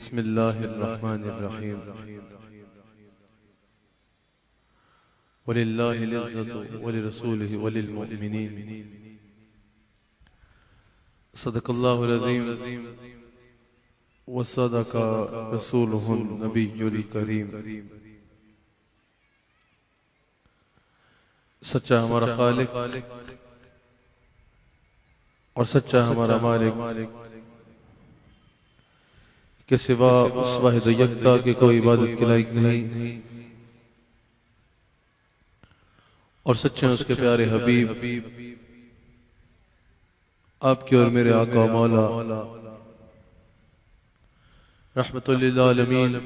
بسم اللہ الرحمن الرحیم وللہ العزت ولرسولہ وللمؤمنین صدق اللہ العظیم وصدق رسولہ النبی الکریم۔ سچا ہمارا خالق اور سچا ہمارا مالک کے سوا اس واحد یکتا کے کوئی عبادت کے لائق نہیں، اور سچے اس کے پیارے حبیب آپ کے اور میرے آقا و مولا رحمت للعالمین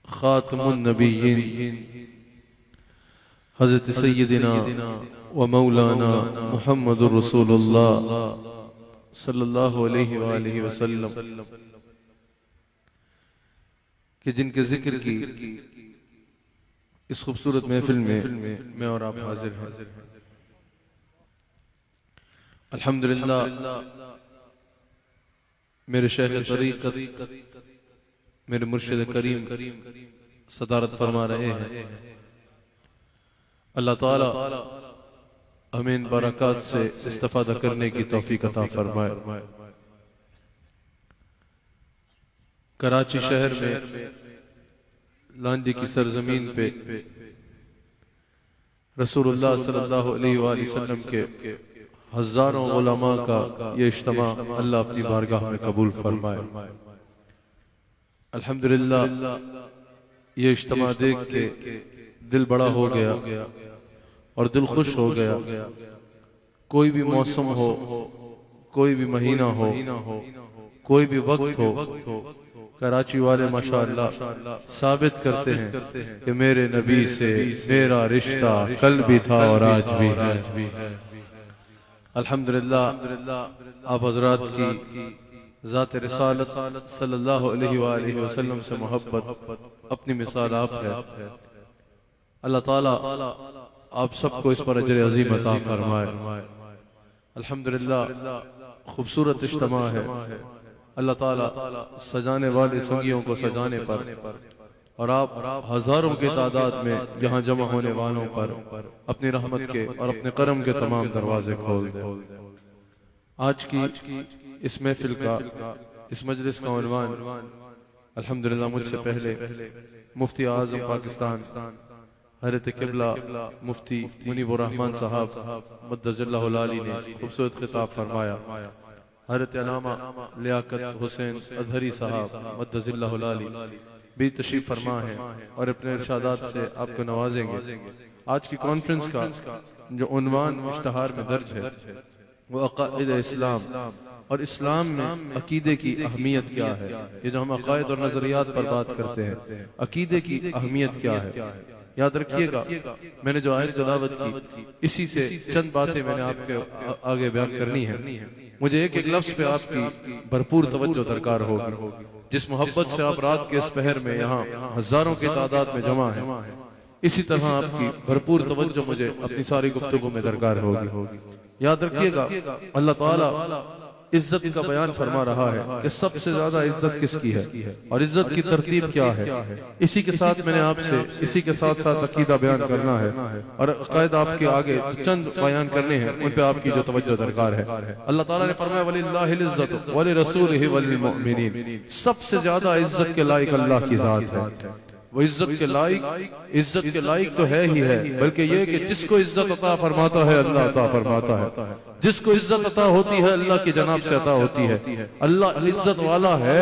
خاتم النبیین حضرت سیدنا و مولانا محمد رسول اللہ صلی اللہ علیہ وآلہ وسلم کہ جن کے ذکر کی اس خوبصورت محفل میں اور آپ حاضر ہیں۔ الحمدللہ میرے شیخ طریقت میرے مرشد کریم صدارت فرما رہے ہیں۔ اللہ تعالی ہمیں ان برکات سے استفادہ کرنے کی توفیق عطا فرمائے۔ کراچی شہر میں لانڈی کی سرزمین پہ رسول اللہ صلی اللہ علیہ وآلہ وسلم کے ہزاروں علماء کا یہ اجتماع اللہ اپنی بارگاہ میں قبول فرمائے۔ الحمدللہ یہ اجتماع دیکھ کے دل بڑا ہو گیا اور دل خوش ہو گیا۔ کوئی بھی موسم ہو، کوئی بھی مہینہ ہو، کوئی بھی وقت ہو، کراچی والے ماشاءاللہ ثابت کرتے ہیں کہ میرے نبی سے میرا رشتہ کل بھی تھا اور آج بھی ہے۔ الحمدللہ آپ حضرات کی ذات رسالت صلی اللہ علیہ وآلہ وسلم سے محبت اپنی مثال آپ ہے۔ اللہ تعالیٰ آپ سب کو اس پر اجر عظیم عطا فرمائے۔ الحمدللہ خوبصورت اجتماع ہے۔ اللہ تعالیٰ سجانے والے سنگیوں کو سجانے پر اور آپ ہزاروں کی تعداد میں یہاں جمع ہونے والوں پر اپنی رحمت کے اور اپنے کرم کے تمام دروازے کھول دے۔ آج کی اس محفل کا، اس مجلس کا عنوان الحمدللہ مجھ سے پہلے مفتی اعظم پاکستان حضرت قبلہ مفتی منیب الرحمن صاحب مدد اللہ العالی نے خوبصورت خطاب فرمایا۔ حضرت علامہ لیاقت حسین ازہری صاحب مدد اللہ العالی بھی تشریف فرما ہے اور اپنے ارشادات سے آپ کو نوازیں گے۔ آج کی کانفرنس کا جو عنوان اشتہار میں درج ہے وہ عقائد اسلام اور اسلام میں عقیدے کی اہمیت کیا ہے۔ یہ جو ہم عقائد اور نظریات پر بات کرتے ہیں، عقیدے کی اہمیت کیا ہے، یاد رکھیے گا میں نے جو آیت تلاوت کی اسی سے چند باتیں میں نے آپ کے آگے بیان کرنی ہے۔ مجھے ایک ایک لفظ پہ آپ کی بھرپور توجہ درکار ہوگی۔ جس محبت سے آپ رات کے اس پہر میں یہاں ہزاروں کی تعداد میں جمع ہیں، اسی طرح آپ کی بھرپور توجہ مجھے اپنی ساری گفتگو میں درکار ہوگی۔ یاد رکھیے گا اللہ تعالیٰ عزت کا بیان فرما رہا ہے کہ سب سے زیادہ عزت کس کی ہے اور عزت کی ترتیب کیا ہے۔ اسی کے ساتھ میں نے آپ سے اسی کے ساتھ ساتھ عقیدہ بیان کرنا ہے اور عقائد آپ کے آگے چند بیان کرنے ہیں، ان پہ آپ کی جو توجہ درکار ہے۔ اللہ تعالیٰ نے فرمایا وَلِلَّهِ الْعِزَّةُ وَلِرَسُولِهِ وَلِلْمُؤْمِنِينَ، سب سے زیادہ عزت کے لائق اللہ کی ذات ہے۔ وہ عزت کے لائق تو ہے ہی ہے، بلکہ یہ کہ جس کو عزت عطا فرماتا ہے اللہ عطا فرماتا ہے، جس کو عزت عطا ہوتی ہے اللہ کی جناب سے عطا ہوتی ہے۔ اللہ عزت والا ہے،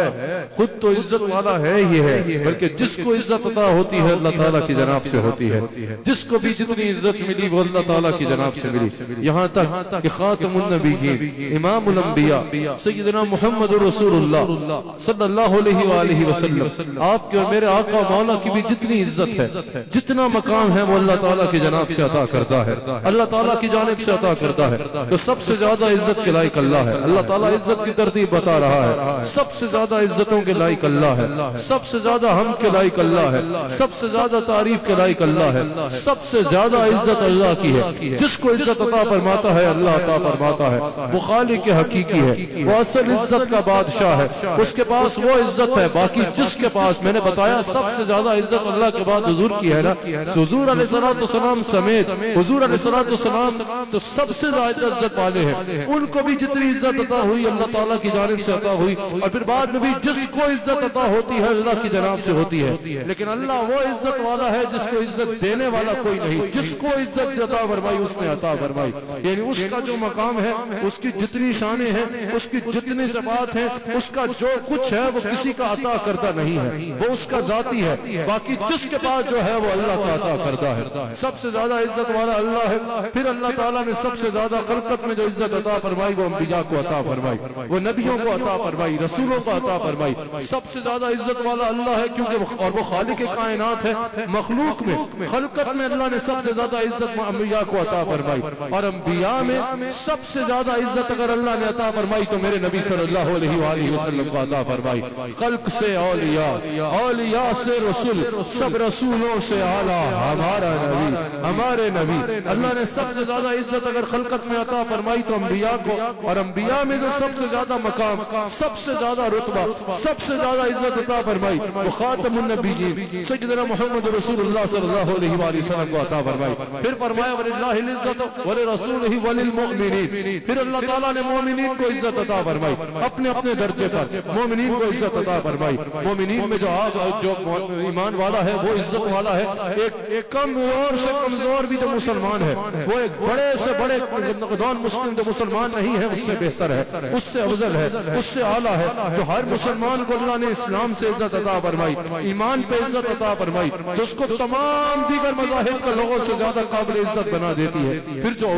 خود تو عزت والا ہے ہی ہے، بلکہ جس کو عزت عطا ہوتی ہے اللہ تعالیٰ کی جناب سے ہوتی ہے۔ جس کو بھی جتنی عزت ملی وہ اللہ تعالیٰ کی جناب سے ملی، یہاں تک کہ خاتم النبیین امام الانبیاء سیدنا محمد رسول اللہ صلی اللہ علیہ وآلہ وسلم آپ کے اور میرے آقا مولا کی بھی جتنی عزت ہے، جتنا مقام ہے، وہ اللہ تعالیٰ کی جناب سے عطا کرتا ہے، اللہ تعالیٰ کی جانب سے عطا کرتا ہے۔ تو سب سے زیادہ عزت کے لائق اللہ ہے۔ اللہ تعالیٰ عزت کی ترتیب بتا رہا ہے، سب سے زیادہ عزتوں کے لائق اللہ ہے، سب سے زیادہ حمد کے لائق اللہ ہے، سب سے زیادہ تعریف کے لائق اللہ ہے، سب سے زیادہ عزت اللہ کی ہے۔ جس کو عزت عطا فرماتا ہے اللہ عطا فرماتا ہے، وہ خالق حقیقی ہے، وہ اصل عزت کا بادشاہ ہے، اس کے پاس وہ عزت ہے۔ باقی جس کے پاس، میں نے بتایا سب سے زیادہ عزت اللہ کے بعد حضور کی ہے نا، حضور علیہ السلام سمیت حضور علیہ السلام تو سب سے زیادہ عزت والے ہیں، ان کو بھی جتنی عزت عطا ہوئی اللہ تعالیٰ کی جانب سے عطا ہوئی، اور پھر بعد میں بھی جس کو عزت عطا ہوتی ہے اللہ کی جناب سے ہوتی ہے۔ لیکن اللہ وہ عزت والا ہے جس کو عزت دینے والا کوئی نہیں، جس کو عزت عطا فرمائی اس نے عطا فرمائی، یعنی اس کا جو مقام ہے، اس کی جتنی شانیں ہیں، اس کی جتنی صفات ہیں، اس کا جو کچھ ہے وہ کسی کا عطا کردہ نہیں ہے، وہ اس کا ذاتی ہے۔ باقی جس کے پاس جو ہے وہ اللہ کا عطا کردہ ہے۔ سب سے زیادہ عزت والا اللہ ہے۔ پھر اللہ تعالیٰ نے سب سے زیادہ خلقت میں جو عزت عطا فرمائی وہ انبیاء کو عطا فرمائی، وہ نبیوں کو عطا فرمائی، رسولوں کو عطا فرمائی۔ سب سے زیادہ عزت والا اللہ ہے کیونکہ اور وہ خالق کائنات ہے۔ مخلوق میں، خلقت میں اللہ نے سب سے زیادہ عزت انبیاء کو عطا فرمائی، اور انبیاء میں سب سے زیادہ عزت اگر اللہ نے عطا فرمائی تو میرے نبی صلی اللہ علیہ وآلہ وسلم کو عطا فرمائی۔ خلق سے اولیاء، اولیاء سے رسول، سب رسولوں سے اعلیٰ ہمارا نبی، ہمارے نبی۔ اللہ نے سب سے زیادہ عزت اگر خلقت میں عطا فرمائی تو انبیاء کو، اور انبیاء میں جو سب سے زیادہ مقام، سب سے زیادہ رتبہ، سب سے زیادہ عزت عطا فرمائی وہ خاتم النبیین سیدنا محمد رسول اللہ صلی اللہ علیہ وآلہ وسلم کو عطا فرمائی۔ پھر فرمایا وَلِلَّهِ الْعِزَّةُ وَلِرَسُولِهِ وَلِلْمُؤْمِنِينَ، پھر اللہ تعالیٰ نے مومنین کو عزت عطا فرمائی، اپنے اپنے درجے پر مومنین کو عزت عطا فرمائی۔ مومنین میں جو ایمان والا ہے وہ عزت والا ہے، ایک کمزور سے کمزور بھی جو مسلمان ہے، وہ ایک بڑے سے بڑے نقدان مسلم جو مسلمان نہیں ہے اس سے بہتر ہے، اس سے افضل ہے، اس سے اعلیٰ ہے۔ جو ہر مسلمان کو اللہ نے اسلام سے عزت عطا فرمائی، ایمان پہ عزت عطا فرمائی، تو اس کو تمام دیگر مذاہب کے لوگوں سے زیادہ قابل عزت بنا دیتی ہے۔ پھر جو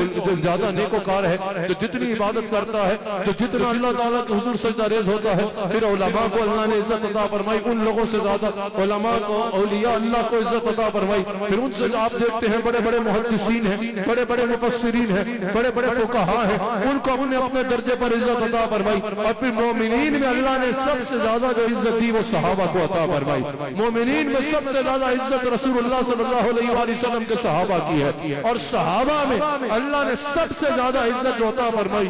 زیادہ نیکوکار ہے، جو جتنی عبادت کرتا ہے، جو جتنا اللہ تعالیٰ کے حضور سجدہ ریز ہوتا ہے، پھر علماء کو اللہ نے عزت عطا فرمائی، ان لوگوں سے زیادہ علماء کو، اولیاء اللہ کو عزت عطا فرمائی۔ پھر ان سے آپ دیکھتے ہیں بڑے بڑے محدثین ہیں، بڑے بڑے مفسرین ہیں، بڑے بڑے فقہاء ہیں، ان کو اپنے اپنے درجے پر عزت عطا فرمائی۔ اور پھر مومنین میں اللہ نے سب سے زیادہ جو عزت دی وہ صحابہ کو عطا فرمائی۔ مومنین میں سب سے زیادہ عزت رسول اللہ صلی اللہ علیہ وآلہ وسلم کے صحابہ کی ہے، اور صحابہ میں اللہ نے سب سے زیادہ عزت جو عطا فرمائی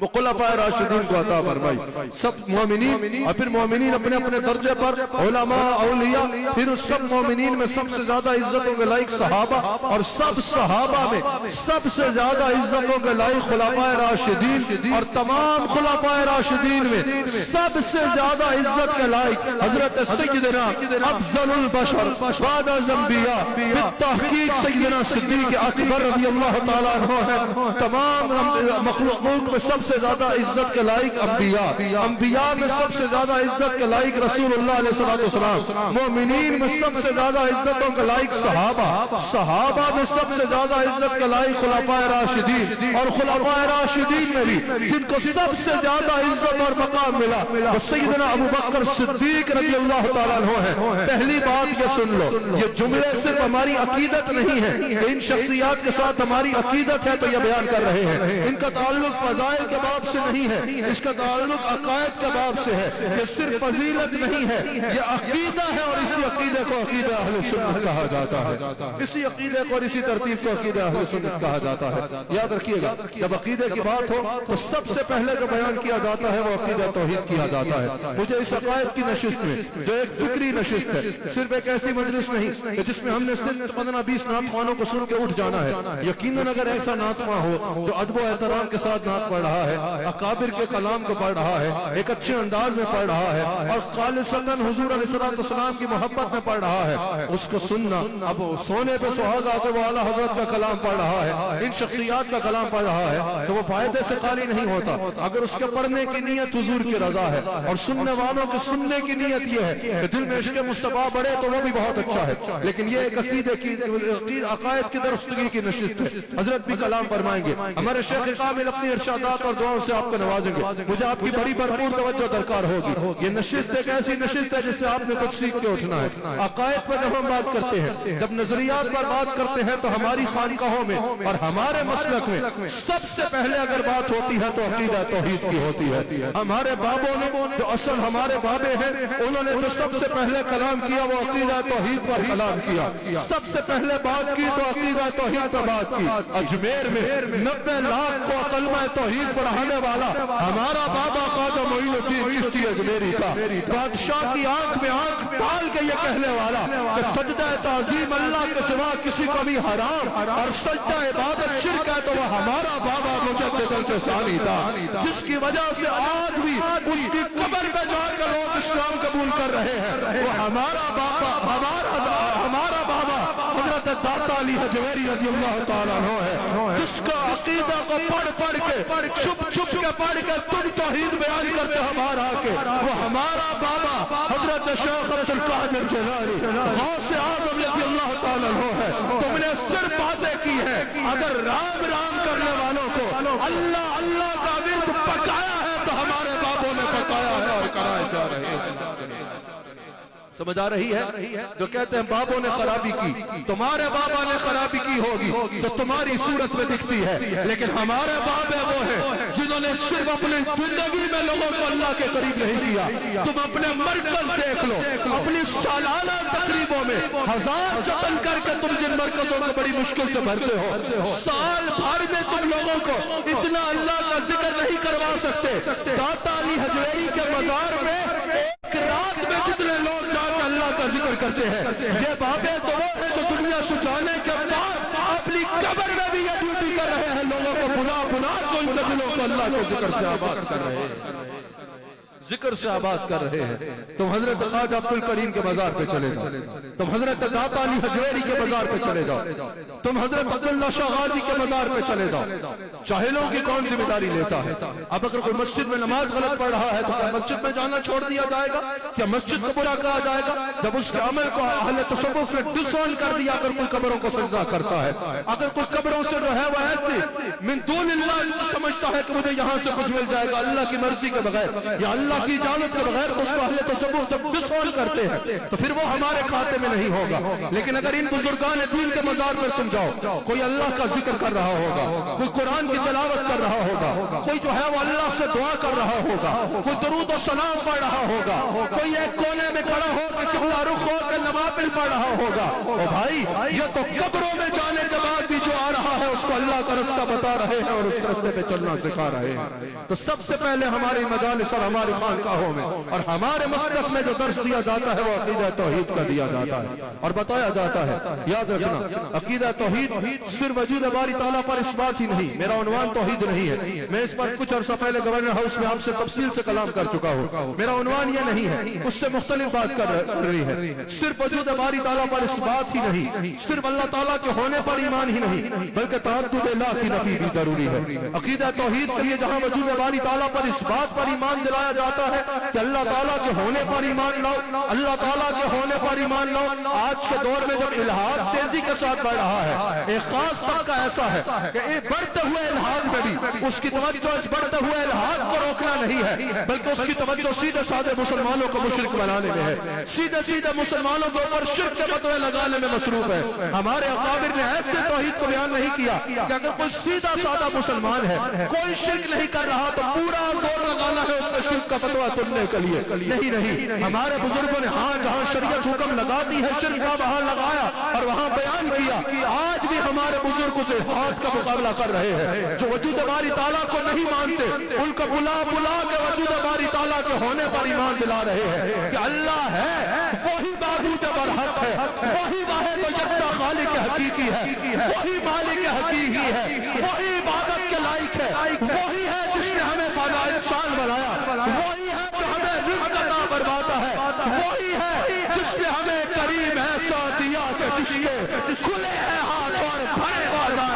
وہ خلفائے راشدین کو عطا فرمائی۔ سب مومنین، اور پھر مومنین اپنے اپنے درجے پر، علماء، اولیاء، پھر اس سب مومنین میں سب سے زیادہ عزتوں کے لائق صحابہ، اور سب صحابہ میں سب سے زیادہ عزتوں کے لائق خلفائے راشدین، اور تمام خلفائے راشدین میں سب سے زیادہ عزت کے لائق حضرت سیدنا افضل البشر بعد الانبیاء بالتحقیق سیدنا صدیق اکبر رضی اللہ تعالیٰ عنہ ہے۔ تمام مخلوقات میں سب سے زیادہ عزت کے لائق انبیاء، انبیاء میں سب سے زیادہ عزت کے لائق رسول اللہ علیہ السلام، مومنین میں سب سے زیادہ عزتوں کے لائق صحابہ، صحابہ میں سب سے زیادہ عزت کے لائق خلفائے راشدین، اور خلفائے راشدین میں بھی جن کو سب سے زیادہ عزت اور مقام ملا وہ سیدنا ابو بکر صدیق رضی اللہ تعالیٰ عنہ ہے۔ پہلی بات یہ سن لو، یہ جملے صرف ہماری عقیدت نہیں ہے، ان شخصیات کے ساتھ ہماری عقیدت ہے تو یہ بیان کر رہے ہیں، ان کا تعلق فضائل کے باب سے نہیں ہے، اس کا تعلق عقائد کے باب سے ہے۔ یہ صرف فضیلت نہیں ہے، یہ عقیدہ ہے، اور اسی عقیدے کو عقیدہ اہل سنت کہا جاتا ہے، اسی عقیدے کو اور اسی ترتیب کو عقیدہ اہل سنت کہا جاتا ہے۔ یاد رکھیے گا جب عقیدے کی بات ہو تو سب سے پہلے جو بیان کیا جاتا ہے وہ عقیدہ توحید کیا جاتا ہے۔ مجھے اس عقائد کی نشست میں جو ایک فکری نشست ہے، صرف ایک ایسی مجلس نہیں جس میں ہم نے صرف 15-20 نعت خوانوں کو سن کے اٹھ جانا ہے۔ یقیناً اگر ایسا نعت خواں ہو جو ادب و احترام کے ساتھ نعت پڑھ رہا ہے، اکابر کے کلام کو پڑھ رہا ہے، ایک اچھے انداز میں پڑھ رہا ہے، اور خالصتاً حضور علیہ السلام کی محبت میں پڑھ رہا ہے، اس کو سننا۔ اب سونے پہ سہاگا تو وہ اعلیٰ حضرت کا کلام پڑھ رہا ہے، ان شخصیات کا کلام پڑھ رہا ہے، تو وہ فائدے سے خالی نہیں ہوتا اگر اس کے پڑھنے کی نیت حضور کی رضا ہے، اور سننے والوں کے سننے کی نیت یہ ہے کہ دل میں عشق مصطفیٰ بڑھے تو وہ بھی بہت اچھا ہے، لیکن یہ ایک عقیدے کی عقائد کی درستگی کی نشست ہے۔ حضرت بھی کلام فرمائیں گے، ہمارے شیخ کامل اپنی ارشادات اور دعاؤں سے آپ کو نوازیں گے، مجھے آپ کی بڑی بھرپور توجہ درکار ہوگی۔ یہ نشست ایک ایسی نشست ہے جس سے آپ نے کچھ سیکھ کے اٹھنا اٹھنا ہے۔ عقائد پر جب ہم بات کرتے ہیں، جب نظریات پر بات کرتے ہیں تو ہماری خانقاہوں میں اور ہمارے مسلک میں سب سے پہلے اگر بات ہوتی ہے تو عقیدہ توحید کی ہوتی ہے۔ ہمارے بابوں نے جو اصل ہمارے بابے ہیں انہوں نے جو سب سے پہلے کلام کیا وہ عقیدہ توحید پر کلام کیا، سب سے پہلے بات کی تو عقیدہ توحید پر بات کی۔ اجمیر میں 90 لاکھ کو کلمہ توحید پڑھانے والا ہمارا بابا خواجہ معین الدین چشتی اجمیری کا، بادشاہ کی آنکھ میں آنکھ ڈال کے یہ کہنے والا کہ سجدہ تعظیم اللہ کے سوا کسی کو بھی حرام اور سجدہ عبادت شرک ہے، تو وہ ہمارا بابا مجدد الثانی تھا، جس کی وجہ سے آج بھی اس کی قبر پہ جا کر لوگ اسلام قبول کر رہے ہیں۔ وہ ہمارا بابا حضرت داتا علی حجویری رضی اللہ تعالیٰ عنہ ہے، جس کا عقیدہ کو پڑھ کے چھپ کے پڑھ کے تم توحید بیان کرتے ہمارا کے، وہ ہمارا بابا حضرت شیخ عبد القادر جیلانی غوث اعظم رضی اللہ تعالیٰ عنہ ہے۔ تم نے صرف باتیں کی ہے، اگر رام رام کرنے والوں کو اللہ اللہ کا ورد پکایا ہے تو ہمارے بابوں نے پکایا ہے اور کرائے جا رہے ہیں۔ سمجھ آ رہی ہے؟ جو کہتے ہیں بابوں نے خرابی کی، تمہارے بابا نے خرابی کی ہوگی تو تمہاری صورت میں دکھتی ہے، لیکن ہمارے بابے وہ ہیں جنہوں نے صرف اپنی زندگی میں لوگوں کو اللہ کے قریب نہیں کیا۔ تم اپنے مرکز دیکھ لو، اپنی سالانہ تقریبوں میں 1000 جتن کر کے تم جن مرکزوں کو بڑی مشکل سے بھرتے ہو، سال بھر میں تم لوگوں کو اتنا اللہ کا ذکر نہیں کروا سکتے۔ داتا علی حجویری کے مزار میں ایک رات میں جتنے لوگ اللہ کا ذکر کرتے ہیں، یہ بابے تو وہ ہیں جو دنیا سے جانے کے بعد اپنی قبر میں بھی یہ ڈیوٹی کر رہے ہیں، لوگوں کو بنا کو ان کے دلوں کو اللہ کے ذکر سے آباد کر رہے ہیں، ذکر سے آباد کر رہے ہیں۔ تم حضرت خواجہ عبد الکریم کے مزار پہ چلے جاؤ، تم حضرت داتا علی حجویری کے مزار پہ چلے جاؤ، تم حضرت عبداللہ شاہ غازی کے مزار پہ چلے جاؤ۔ جاہلوں کی کون ذمہ داری لیتا ہے؟ اب اگر کوئی مسجد میں نماز غلط پڑھ رہا ہے تو کیا مسجد میں جانا چھوڑ دیا جائے گا؟ کیا مسجد کو برا کہا جائے گا؟ جب اس کے عمل کو اہل تصوف نے ڈس آن کر دیا، اگر کوئی قبروں کو سجدہ کرتا ہے، اگر کوئی قبروں سے جو ہے وہ ایسے من دون اللہ سمجھتا ہے کہ مجھے یہاں سے کچھ مل جائے گا اللہ کی مرضی کے بغیر یا اللہ کی اجازت کے بغیر، تو اس کو اہل تصوف سے ڈس آن کرتے ہیں، تو پھر وہ ہمارے کھاتے میں نہیں ہوگا۔ لیکن اگر ان بزرگان دین کے مزار پر تم جاؤ، کوئی اللہ کا ذکر کر رہا ہوگا، کوئی قرآن کی تلاوت کر رہا ہوگا، کوئی جو ہے وہ اللہ سے دعا کر رہا ہوگا، کوئی درود و سلام پڑھ رہا ہوگا، کوئی ایک کونے میں کھڑا ہو کے قبلہ رخ ہو کے نوافل پڑھ رہا ہوگا، او بھائی یہ تو قبروں میں جانے کے بعد بھی جو آ رہا ہے اس کو اللہ کا رستہ بتا رہے ہیں اور اس رستے پہ چلنا سکھا رہے ہیں۔ تو سب سے پہلے ہماری مجالس اور ہماری خانقاہوں میں اور ہمارے مسلک میں جو درس دیا جاتا ہے وہ عقیدہ توحید کا دیا جاتا ہے اور بتایا جاتا ہے۔ یاد رکھنا، عقیدہ توحید صرف وجود باری تعالیٰ پر اس بات ہی نہیں، میرا عنوان توحید نہیں ہے، میں اس پر کچھ عرصہ پہلے گورنر ہاؤس میں آپ سے تفصیل سے کلام کر چکا ہوں، میرا عنوان یہ نہیں ہے، اس سے مختلف بات کر رہی ہے۔ صرف وجود باری تعالیٰ پر اس بات ہی نہیں، صرف اللہ تعالیٰ کے ہونے پر ایمان ہی نہیں، بلکہ تعدد الہ کی نفی بھی ضروری ہے۔ عقیدہ توحید کے لیے جہاں وجود باری تعالیٰ پر اس بات پر ایمان دلایا جاتا ہے کہ اللہ تعالیٰ کے ہونے پر ایمان لاؤ، اللہ تعالیٰ کے ہونے پر ایمان لاؤ۔ آج کے دور میں جب الہاد تیزی کے ساتھ بڑھ رہا ہے، ایک خاص طبقہ ایسا ہے کہ ایک بڑھتے ہوئے الہاد میں بھی اس کی توجہ اس بڑھتے ہوئے الہاد کو روکنا نہیں ہے، بلکہ اس کی توجہ سیدھے سادھے مسلمانوں کو مشرک بنانے میں ہے، سیدھے مسلمانوں کے اوپر شرک کے فتوے لگانے میں مصروف ہے۔ ہمارے اکابر نے ایسے توحید کو بیان نہیں کیا کہ اگر کوئی سیدھا سادہ مسلمان ہے، کوئی شرک نہیں کر رہا تو پورا زور لگانا ہے اس پر شرک کا فتویٰ تلنے کے لیے، نہیں۔ ہمارے بزرگوں نے ہاں جہاں شریعت حکم لگاتی ہے شرک کا وہاں لگایا اور وہاں بیان کیا۔ آج بھی ہمارے بزرگ سے ہاتھ کا مقابلہ کر رہے ہیں، جو وجود باری تعالیٰ کو نہیں مانتے ان کو بلا کے وجود باری تعالیٰ کے ہونے پر ایمان دلا رہے ہیں کہ اللہ ہے، وہی معبود برحق ہے، وہی واحد و یکتا خالق حقیقی ہے، وہی مالک حقیقی ہے، وہی عبادت کے لائق ہے، وہی ہے جس نے ہمیں فانا انسان بنایا، وہی ہے جو ہمیں رزق عطا فرماتا ہے، وہی ہے جس نے ہمیں کریم ایسا دیا کہ جس کے کھلے ہیں ہاتھ اور بھرے بازار۔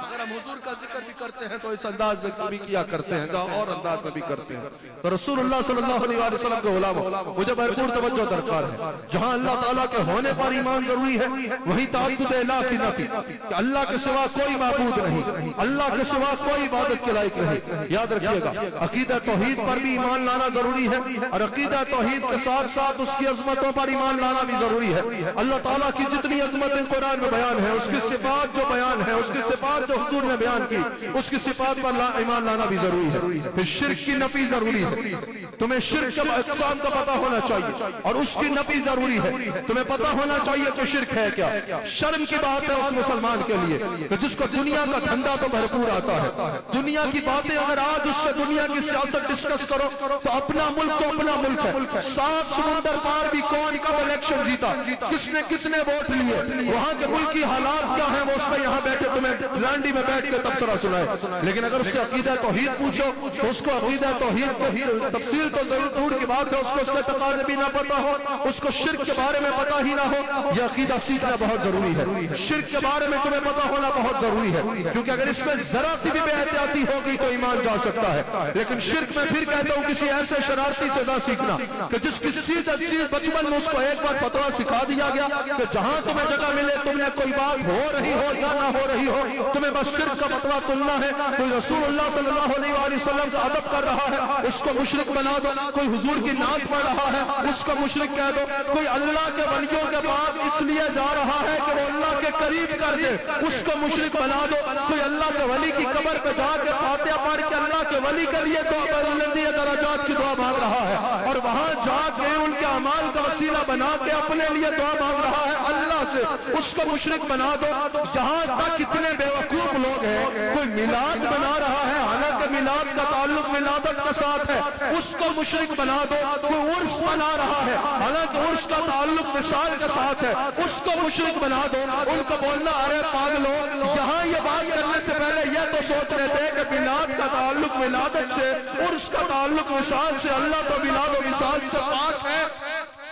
اگر ہم حضور کا ذکر بھی کرتے ہیں تو اس انداز میں کبھی کیا کرتے ہیں اور انداز میں بھی کرتے ہیں. تو رسول اللہ صلی اللہ علیہ وسلم کے غلاموں مجھے بھرپور توجہ درکار ہے. جہاں اللہ تعالیٰ کے ہونے پر ایمان ضروری ہے وہیں تعدد الہ کی نفی کہ اللہ کے سوا کوئی معبود نہیں, اللہ کے سوا کوئی عبادت کے لائق نہیں. یاد رکھیے گا عقیدہ توحید پر بھی ایمان لانا ضروری ہے اور عقیدہ توحید کے ساتھ ساتھ اس کی عظمتوں پر ایمان لانا بھی ضروری ہے. اللہ تعالیٰ کی جتنی عظمتیں قرآن میں بیان ہیں, اس کی صفات جو بیان ہے, اس کی صفات جو حضور نے بیان کی, اس کی صفات پر ایمان لانا بھی ضروری ہے. پھر شرک کی نفی ضروری ہے. تمہیں شرک کے اقسام کا پتہ ہونا چاہیے اور اس کی نفی ضروری ہے. تمہیں پتہ ہونا چاہیے کہ شرک ہے کیا. شرم کی بات ہے اس مسلمان کے لیے کہ جس کو دنیا کا دھندا تو بھرپور آتا ہے, دنیا کی باتیں اگر آج اس سے دنیا کی سیاست ڈسکس کرو تو اپنا ملک تو اپنا ملک ہے. 7 سمندر پار بھی کون کب الیکشن جیتا, کس نے کتنے ووٹ لیے, وہاں کے ملک کی حالات کیا ہیں, وہ اس میں یہاں بیٹھے تمہیں لانڈی میں بیٹھ کے تبصرہ سنائے. لیکن اگر اس سے عقیدہ توحید پوچھو تو اس کو عقیدہ توحید کی تفصیل تو ضرور دور کی بات ہے, اس کو اس کے تقاضے بھی نہ پتہ ہو, اس کو شرک کے بارے میں پتہ ہی نہ ہو. یہ عقیدہ سیکھنا بہت ضروری ہے. شرک کے بارے میں تمہیں پتہ ہونا بہت ضروری ہے, کیونکہ اگر اس میں ذرا سی بھی بے احتیاطی ہوگی تو ایمان جا سکتا ہے. لیکن شرک میں پھر کہتا ہوں کسی ایسے شرارتی سے نہ سیکھنا کہ جس کی سیدھ بچپن میں اس کو ایک بار فتویٰ سکھا دیا گیا کہ جہاں تمہیں جگہ ملے تم نے کوئی بات ہو رہی ہو یا نہ ہو رہی ہو تمہیں بس شرک کا فتویٰ تلنا ہے. کوئی رسول اللہ صلی اللہ علیہ وآلہ وسلم کا ادب کر رہا ہے اس کو مشرک بنا دو, کوئی حضور کی نعت پڑھ رہا ہے اس کو مشرک کہہ دو, کوئی اللہ کے ولیوں کے پاس اس لیے جا رہا ہے کہ وہ اللہ کے قریب کر دے اس کو مشرک بنا دو, کوئی اللہ کے ولی کی قبر پہ جا کے فاتحہ پڑھ کے اللہ کے ولی کے لیے دعا بلندی درجات کی دعا مانگ رہا ہے اور وہاں جا کے ان کے اعمال کا وسیلہ بنا کے اپنے لیے دعا مانگ رہا ہے اللہ سے, اس کو مشرک بنا دو. یہاں تک کتنے بیوقوف لوگ ہیں, کوئی میلاد بنا رہا ہے حالانکہ میلاد کا تعلق ولادت کے ساتھ ہے, اس کو مشرک بنا دو. کوئی عرس بنا رہا ہے حالانکہ عرس کا تعلق وصال کے ساتھ ہے, اس کو مشرک بنا دو. ان کو بولنا ارے پاگلو, یہاں یہ بات کرنے سے پہلے یہ تو سوچ رہے تھے کہ میلاد کا تعلق ولادت سے, عرس کا تعلق وصال سے, اللہ تو میلاد و وصال سے پاک ہے.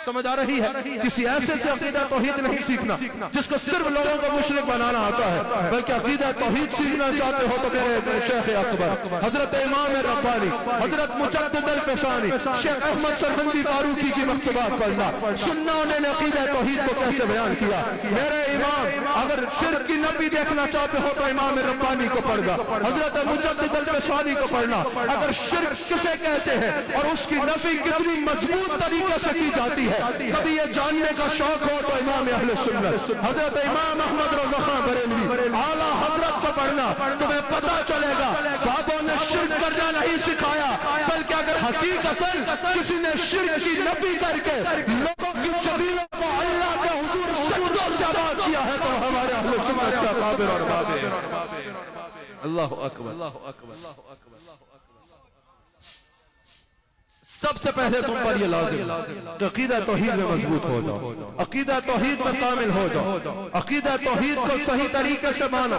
سمجھ آ رہی ہے. کسی ایسے سے عقیدہ توحید نہیں سیکھنا جس کو صرف لوگوں کو مشرک بنانا آتا ہے, بلکہ عقیدہ توحید سیکھنا چاہتے ہو تو میرے شیخ اکبر حضرت امام ربانی حضرت مجدد الفسانی شیخ احمد سرہندی فاروقی کی مکتوبات پڑھنا, سننا انہوں نے عقیدہ توحید کو کیسے بیان کیا. میرے امام اگر شرک کی نفی دیکھنا چاہتے ہو تو امام ربانی کو پڑھنا, حضرت مجدد الفسانی کو پڑھنا. اگر شرک کسے کہتے ہیں اور اس کی نفی کتنی مضبوط طریقے سے کی جاتی ہے کبھی یہ جاننے کا شوق ہو تو امام اہل سنت حضرت امام احمد رضا خان بریلوی اعلیٰ حضرت کو پڑھنا, تمہیں پتہ چلے گا بابوں نے شرک کرنا نہیں سکھایا, بلکہ اگر حقیقتاً کسی نے شرک کی نفی کر کے لوگوں کی جبیلوں کو اللہ کے حضور سجدوں سے آباد کیا ہے تو ہمارے اہل سنت کا قابل اور قابل. اللہ اکبر. سب سے پہلے تم پر یہ لازم کہ عقیدہ توحید میں مضبوط ہو جاؤ, عقیدہ توحید میں کامل ہو جاؤ, عقیدہ توحید کو صحیح طریقے سے مانو.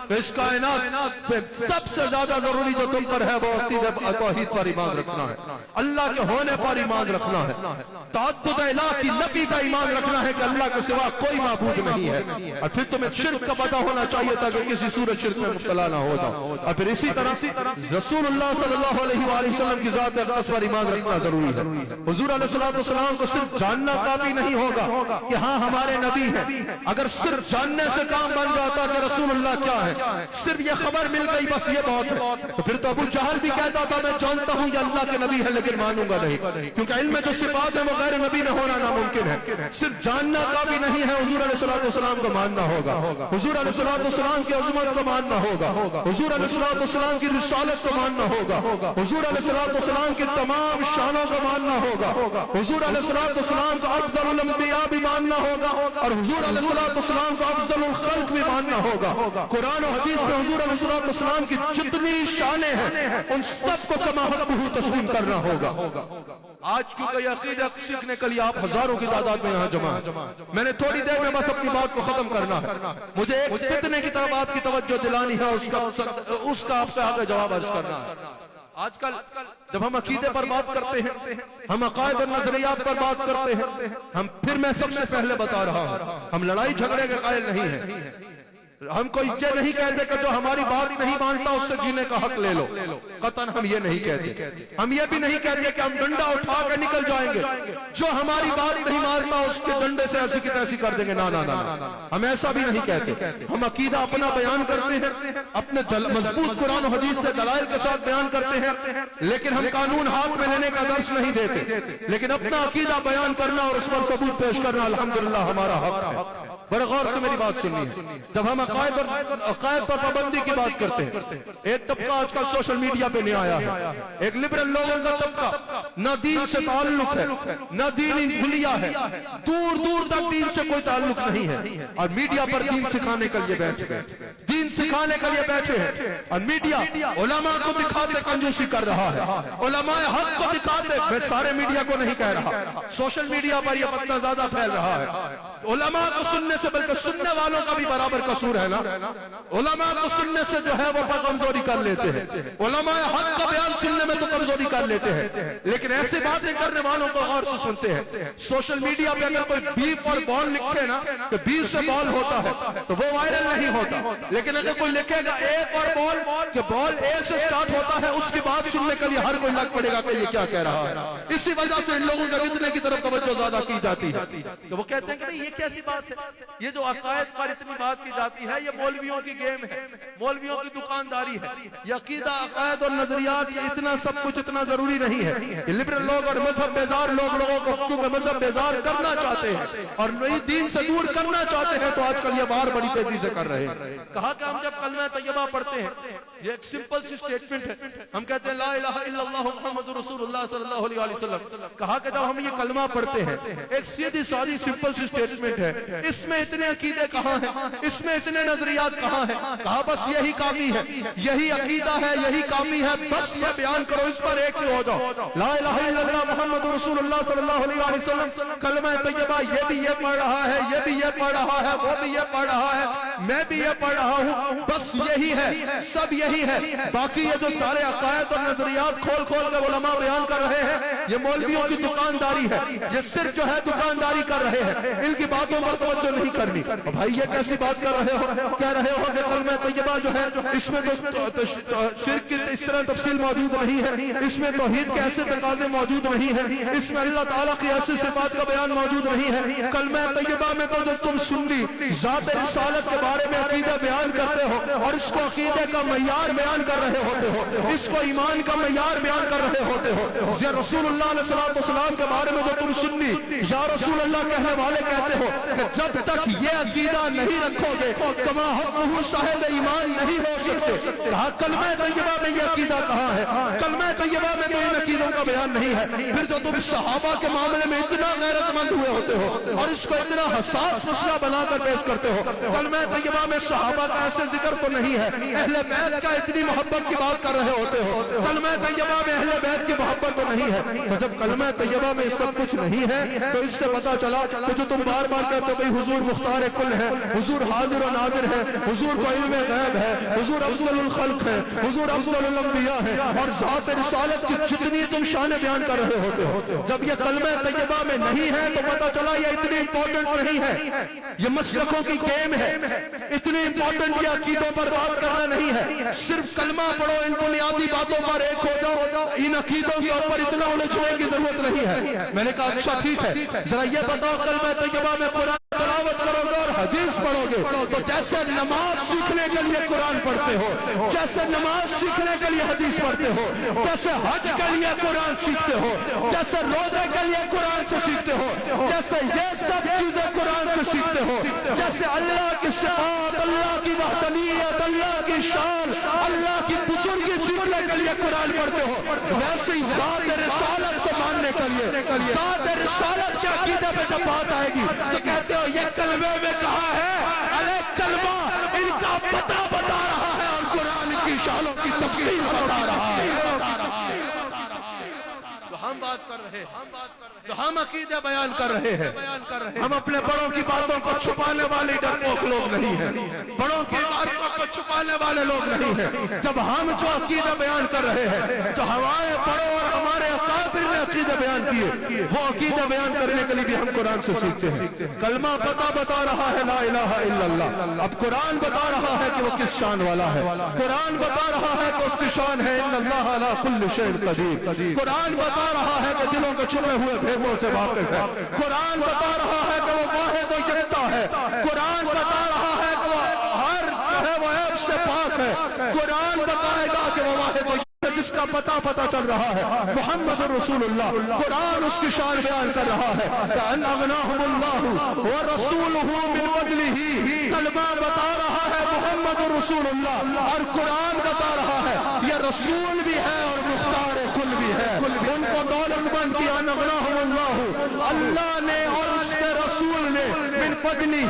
کہ اس کائنات پہ سب سے زیادہ ضروری جو تم پر ہے وہ عقیدہ توحید پر ایمان رکھنا ہے, اللہ کے ہونے پر ایمان رکھنا ہے, تعدد الہ کی نفی پر ایمان رکھنا ہے کہ اللہ کے سوا کوئی معبود نہیں ہے. اور پھر تمہیں شرک کا پتہ ہونا چاہیے تاکہ کسی صورت شرک میں مبتلا نہ ہو جاؤ. اور پھر اسی طرح رسول اللہ صلی اللہ علیہ وآلہ وسلم کی ذات اقدس پر ایمان رکھنا ضروری ہے. حضور علیہ السلام کو صرف جاننا کافی نہیں ہوگا کہ ہاں ہمارے نبی ہیں. اگر صرف جاننے سے کام بن جاتا کہ رسول اللہ کیا ہے, صرف یہ خبر مل گئی بس یہ بہت ہے, تو پھر تو ابو جہل بھی کہتا تھا میں جانتا ہوں یہ اللہ کے نبی ہے لیکن مانوں گا نہیں, کیونکہ علم میں جو صفات ہیں وہ غیر نبی میں ہونا ناممکن ہے. صرف جاننا کافی نہیں ہے, حضور علیہ السلام کو ماننا ہوگا, حضور علیہ السلام کی عظمت کو ماننا ہوگا, حضور علیہ السلام کی رسالت کو ماننا ہوگا, حضور علیہ السلام کی تمام شانوں کو ماننا ہوگا, حضور علیہ السلام کو افضل الانبیاء بھی ماننا ہوگا, اور حضور علیہ السلام کو افضل الخلق بھی ماننا ہوگا. قرآن و حدیث میں حضور علیہ السلام کی جتنی شانیں ہیں ان سب کو کما حقہ تسلیم کرنا ہوگا. آج کیونکہ یہ عقیدہ سیکھنے کے لیے آپ ہزاروں کی تعداد میں یہاں جمع ہیں, میں نے تھوڑی دیر میں بس اپنی بات کو ختم کرنا ہے. مجھے ایک فتنے کی طرف آپ کی توجہ دلانی ہے, اس کا آپ سے آگے جواب عرض کرنا ہے. آج کل جب ہم عقیدے پر بات کرتے ہیں, ہم عقائد اور نظریات پر بات کرتے ہیں, ہم پھر میں سب سے پہلے بتا رہا ہوں ہم لڑائی جھگڑے کے قائل نہیں ہیں. ہم کوئی یہ نہیں کہتے کہ جو ہماری بات نہیں مانتا اس سے جینے کا حق لے لو، قطعاً ہم یہ نہیں کہتے. ہم یہ بھی نہیں کہتے کہ ہم ڈنڈا اٹھا کے نکل جائیں گے، جو ہماری بات نہیں مانتا اس کے ڈنڈے سے ایسی کی تیسی کر دیں گے. نا نا نا، ہم ایسا بھی نہیں کہتے. ہم عقیدہ اپنا بیان کرتے ہیں، اپنے مضبوط قرآن و حدیث سے دلائل کے ساتھ بیان کرتے ہیں، لیکن ہم قانون ہاتھ میں لینے کا درس نہیں دیتے. لیکن اپنا عقیدہ بیان کرنا اور اس پر ثبوت پیش کرنا الحمدللہ ہمارا حق ہے. بڑے غور سے میری بات سنیے. جب ہم عقائد پر پابندی کی بات کرتے ہیں، ایک طبقہ آج کل سوشل میڈیا پہ نہیں آیا ہے، ایک لبرل لوگوں کا طبقہ، نہ دین سے تعلق ہے، نہ دین کھلیا ہے، دور دور تک دین سے کوئی تعلق نہیں ہے، اور میڈیا پر دین سکھانے کے لیے بیٹھ گئے، دین سکھانے کے لیے بیٹھے ہیں. اور میڈیا علماء کو دکھاتے کنجوسی کر رہا ہے، علماء حق کو دکھاتے. میں سارے میڈیا کو نہیں کہہ رہا، سوشل میڈیا پر یہ فتنہ زیادہ پھیل رہا ہے. علماء کو سننے سے بلکہ سننے والوں کا بھی برابر قصور ہے نا. علماء کو سننے سے جو ہے وہ کمزوری کر لیتے ہیں، علماء حق کا بیان سننے میں تو کمزوری کر لیتے ہیں، لیکن ایسی باتیں کرنے والوں کو غور سے سنتے ہیں. سوشل میڈیا پہ اگر کوئی بیف اور بال لکھے نا کہ بیف سے بال ہوتا ہے تو وہ وائرل نہیں ہوتا، لیکن اگر کوئی لکھے گا ایک اور بال کہ بال اے سے سٹارٹ ہوتا ہے، اس کی بات سننے کے لیے ہر کوئی لگ پڑے گا کہ یہ کیا کہہ رہا ہے. اسی وجہ سے ان لوگوں کا فتنے کی طرف توجہ زیادہ کی جاتی ہے کہ وہ کہتے ہیں کہ یہ کیسی بات ہے، یہ جو عقائد پر اتنی بات کی جاتی ہے یہ مولویوں کی گیم ہے، مولویوں کی دکانداری ہے. یہ عقیدہ، عقائد اور نظریات، یہ اتنا سب کچھ اتنا ضروری نہیں ہے. یہ لبرل لوگ اور مذہب بیزار لوگ لوگوں کو کیونکہ مذہب بیزار کرنا چاہتے ہیں اور نئی دین سے دور کرنا چاہتے ہیں تو آج کل یہ بار بڑی تیزی سے کر رہے ہیں. کہا کہ ہم جب کلمہ طیبہ پڑھتے ہیں، یہ ایک سمپل سی سٹیٹمنٹ ہے، ہم کہتے ہیں لا الہ الا اللہ محمد رسول اللہ صلی اللہ علیہ وسلم. کہا کہ جب ہم یہ کلمہ پڑھتے ہیں، ایک سیدھی سادی سمپل سی سٹیٹمنٹ ہے، اس میں اتنے عقیدے کہاں ہیں، اس میں اتنے نظریات کہاں ہیں؟ کہا بس یہی کافی ہے، یہی عقیدہ ہے، یہی کافی ہے، بس یہ بیان کرو، اس پر ایک ہی ہو جاؤ. لا الہ الا اللہ محمد رسول اللہ صلی اللہ علیہ وسلم، کلمہ طیبہ یہ بھی یہ پڑھ رہا ہے، یہ بھی یہ پڑھ رہا ہے، وہ بھی یہ پڑھ رہا ہے، میں بھی یہ پڑھ رہا ہوں، بس یہی ہے، سب یہی ہے. باقی یہ جو سارے عقائد اور نظریات کھول کھول کے علماء بیان کر رہے ہیں، یہ مولویوں کی دکانداری ہے، یہ صرف جو ہے دکانداری کر رہے ہیں، ان کی باتوں پر توجہ نہیں کرنی. بھائی یہ کیسی بات کر رہے ہو؟ کہہ رہے ہو کہ کلمہ طیبہ جو ہے اس میں تو شرک کی اس طرح تفصیل موجود نہیں ہے، اس میں توحید کے ایسے تقاضے موجود نہیں ہیں، اس میں اللہ تعالیٰ کی ایسی صفات کا بیان موجود نہیں ہے. کلمہ طیبہ میں تو جو تم سنی ذات رسالت کے بارے میں عقیدہ بیان کرتے ہو اور اس کو عقیدے کا معیار بیان کر رہے ہوتے ہو، اس کو ایمان کا معیار بیان کر رہے ہوتے ہو. یا رسول اللہ علیہ السلام کے بارے میں جو تم سنی یا رسول اللہ کہنے والے کہتے ہو کہ جب تک یہ عقیدہ نہیں رکھو گے کما حقہ صاحب ایمان نہیں ہو سکتے. کہا کلمہ طیبہ میں یہ عقیدہ کہاں ہے؟ کلمہ طیبہ میں تو ان عقیدوں کا بیان نہیں ہے. پھر جو تم صحابہ کے معاملے میں اتنا غیرت مند ہوئے ہوتے ہو اور اس کو اتنا حساس مسئلہ بنا کر پیش کرتے ہو، کلمہ طیبہ میں صحابہ کا ایسے ذکر تو نہیں ہے، اہل بیت کا اتنی محبت کی بات کر رہے ہوتے ہو، کلمہ طیبہ میں اہل بیت کی محبت تو نہیں ہے. تو جب کلمہ طیبہ میں سب کچھ نہیں ہے تو اس سے پتا چلا کہ جو تم بار بار کہتے ہو بھئی حضور مختار کل ہے، حضور حاضر و ناظر ہے، حضور کو علم غیب ہے، حضور افضل الخلق ہے، حضور افضل الانبیاء ہے، اور ذات رسالت کی جتنی تم شان بیان کر رہے ہوتے ہو، جب یہ کلمہ طیبہ میں نہیں ہے تو پتا چلا یہ اتنی امپورٹنٹ نہیں ہے، یہ مسلکوں کی گیم ہے، اتنی امپورٹنٹ یہ عقیدوں پر بات کرنا نہیں ہے. صرف کلمہ پڑھو، ان بنیادی باتوں پر ایک ہو جاؤ، ان عقیدوں کے اوپر اتنا الجھنے کی ضرورت نہیں ہے. میں نے کہا اچھا ٹھیک ہے، ذرا یہ بتاؤ کلمہ طیبہ میں قرآن تلاوت کرو گے اور حدیث پڑھو گے تو جیسے نماز سیکھنے کے لیے قرآن پڑھتے ہو، جیسے نماز سیکھنے کے لیے حدیث پڑھتے ہو، جیسے حج کے لیے قرآن سیکھتے ہو، جیسے روزے کے لیے قرآن سے سیکھتے ہو، جیسے یہ سب چیزیں قرآن سے سیکھتے ہو، جیسے اللہ کی صفات، اللہ کی وحدانیت، اللہ کی شان، اللہ کی بزرگی سیکھنے کے لیے قرآن پڑھتے ہو، ویسے ہی ذات رسالت کو ماننے کے لیے، ذات رسالت کے عقیدے پہ جب بات آئے گی تو کہتے ہو یہ کلمے میں کہا ہے، علیہ کلمہ ان کا پتہ بتا رہا ہے اور قرآن کی شانوں کی تفصیل بتا رہا ہے. ہم بات کر رہے ہیں، ہم عقیدہ بیان کر رہے ہیں، ہم اپنے بڑوں کی باتوں کو چھپانے والے ڈرپوک لوگ نہیں ہیں، بڑوں کی باتوں کو چھپانے والے لوگ نہیں ہیں. جب ہم جو عقیدہ بیان کر رہے ہیں، جو ہمارے بڑوں اور ہمارے ہمارے اکابر نے عقیدے بیان کیے، وہ عقیدے بیان کرنے کے لیے بھی ہم قرآن سے سیکھتے ہیں۔ کلمہ بتا رہا ہے لا الہ الا اللہ، اب قرآن بتا رہا ہے کہ وہ کس شان والا ہے، قرآن بتا رہا ہے کہ اس کی شان ہے ان اللہ علی کل شیء قدیر، قرآن بتا رہا ہے کہ دلوں کے چھپے ہوئے بھیدوں سے واقف ہے، قرآن بتا رہا ہے کہ وہ واحد و یکتا ہے، قرآن بتا رہا ہے کہ وہ ہر جو ہے وہ عیب سے پاک ہے، قرآن بتائے گا کہ وہ واحد و جس کا پتا چل رہا ہے محمد رسول اللہ، قرآن اس کی شان بیان کر رہا ہے کہ ان اغناہم اللہ ورسولہ من فضلہ، کلمہ بتا رہا ہے محمد رسول اللہ، اور قرآن بتا رہا ہے یہ رسول بھی ہے اور مختار کل بھی ہے، ان کو دولت مند کیا۔ ان اغناہم اللہ، اللہ نے اور اس کے رسول نے من فضلہ،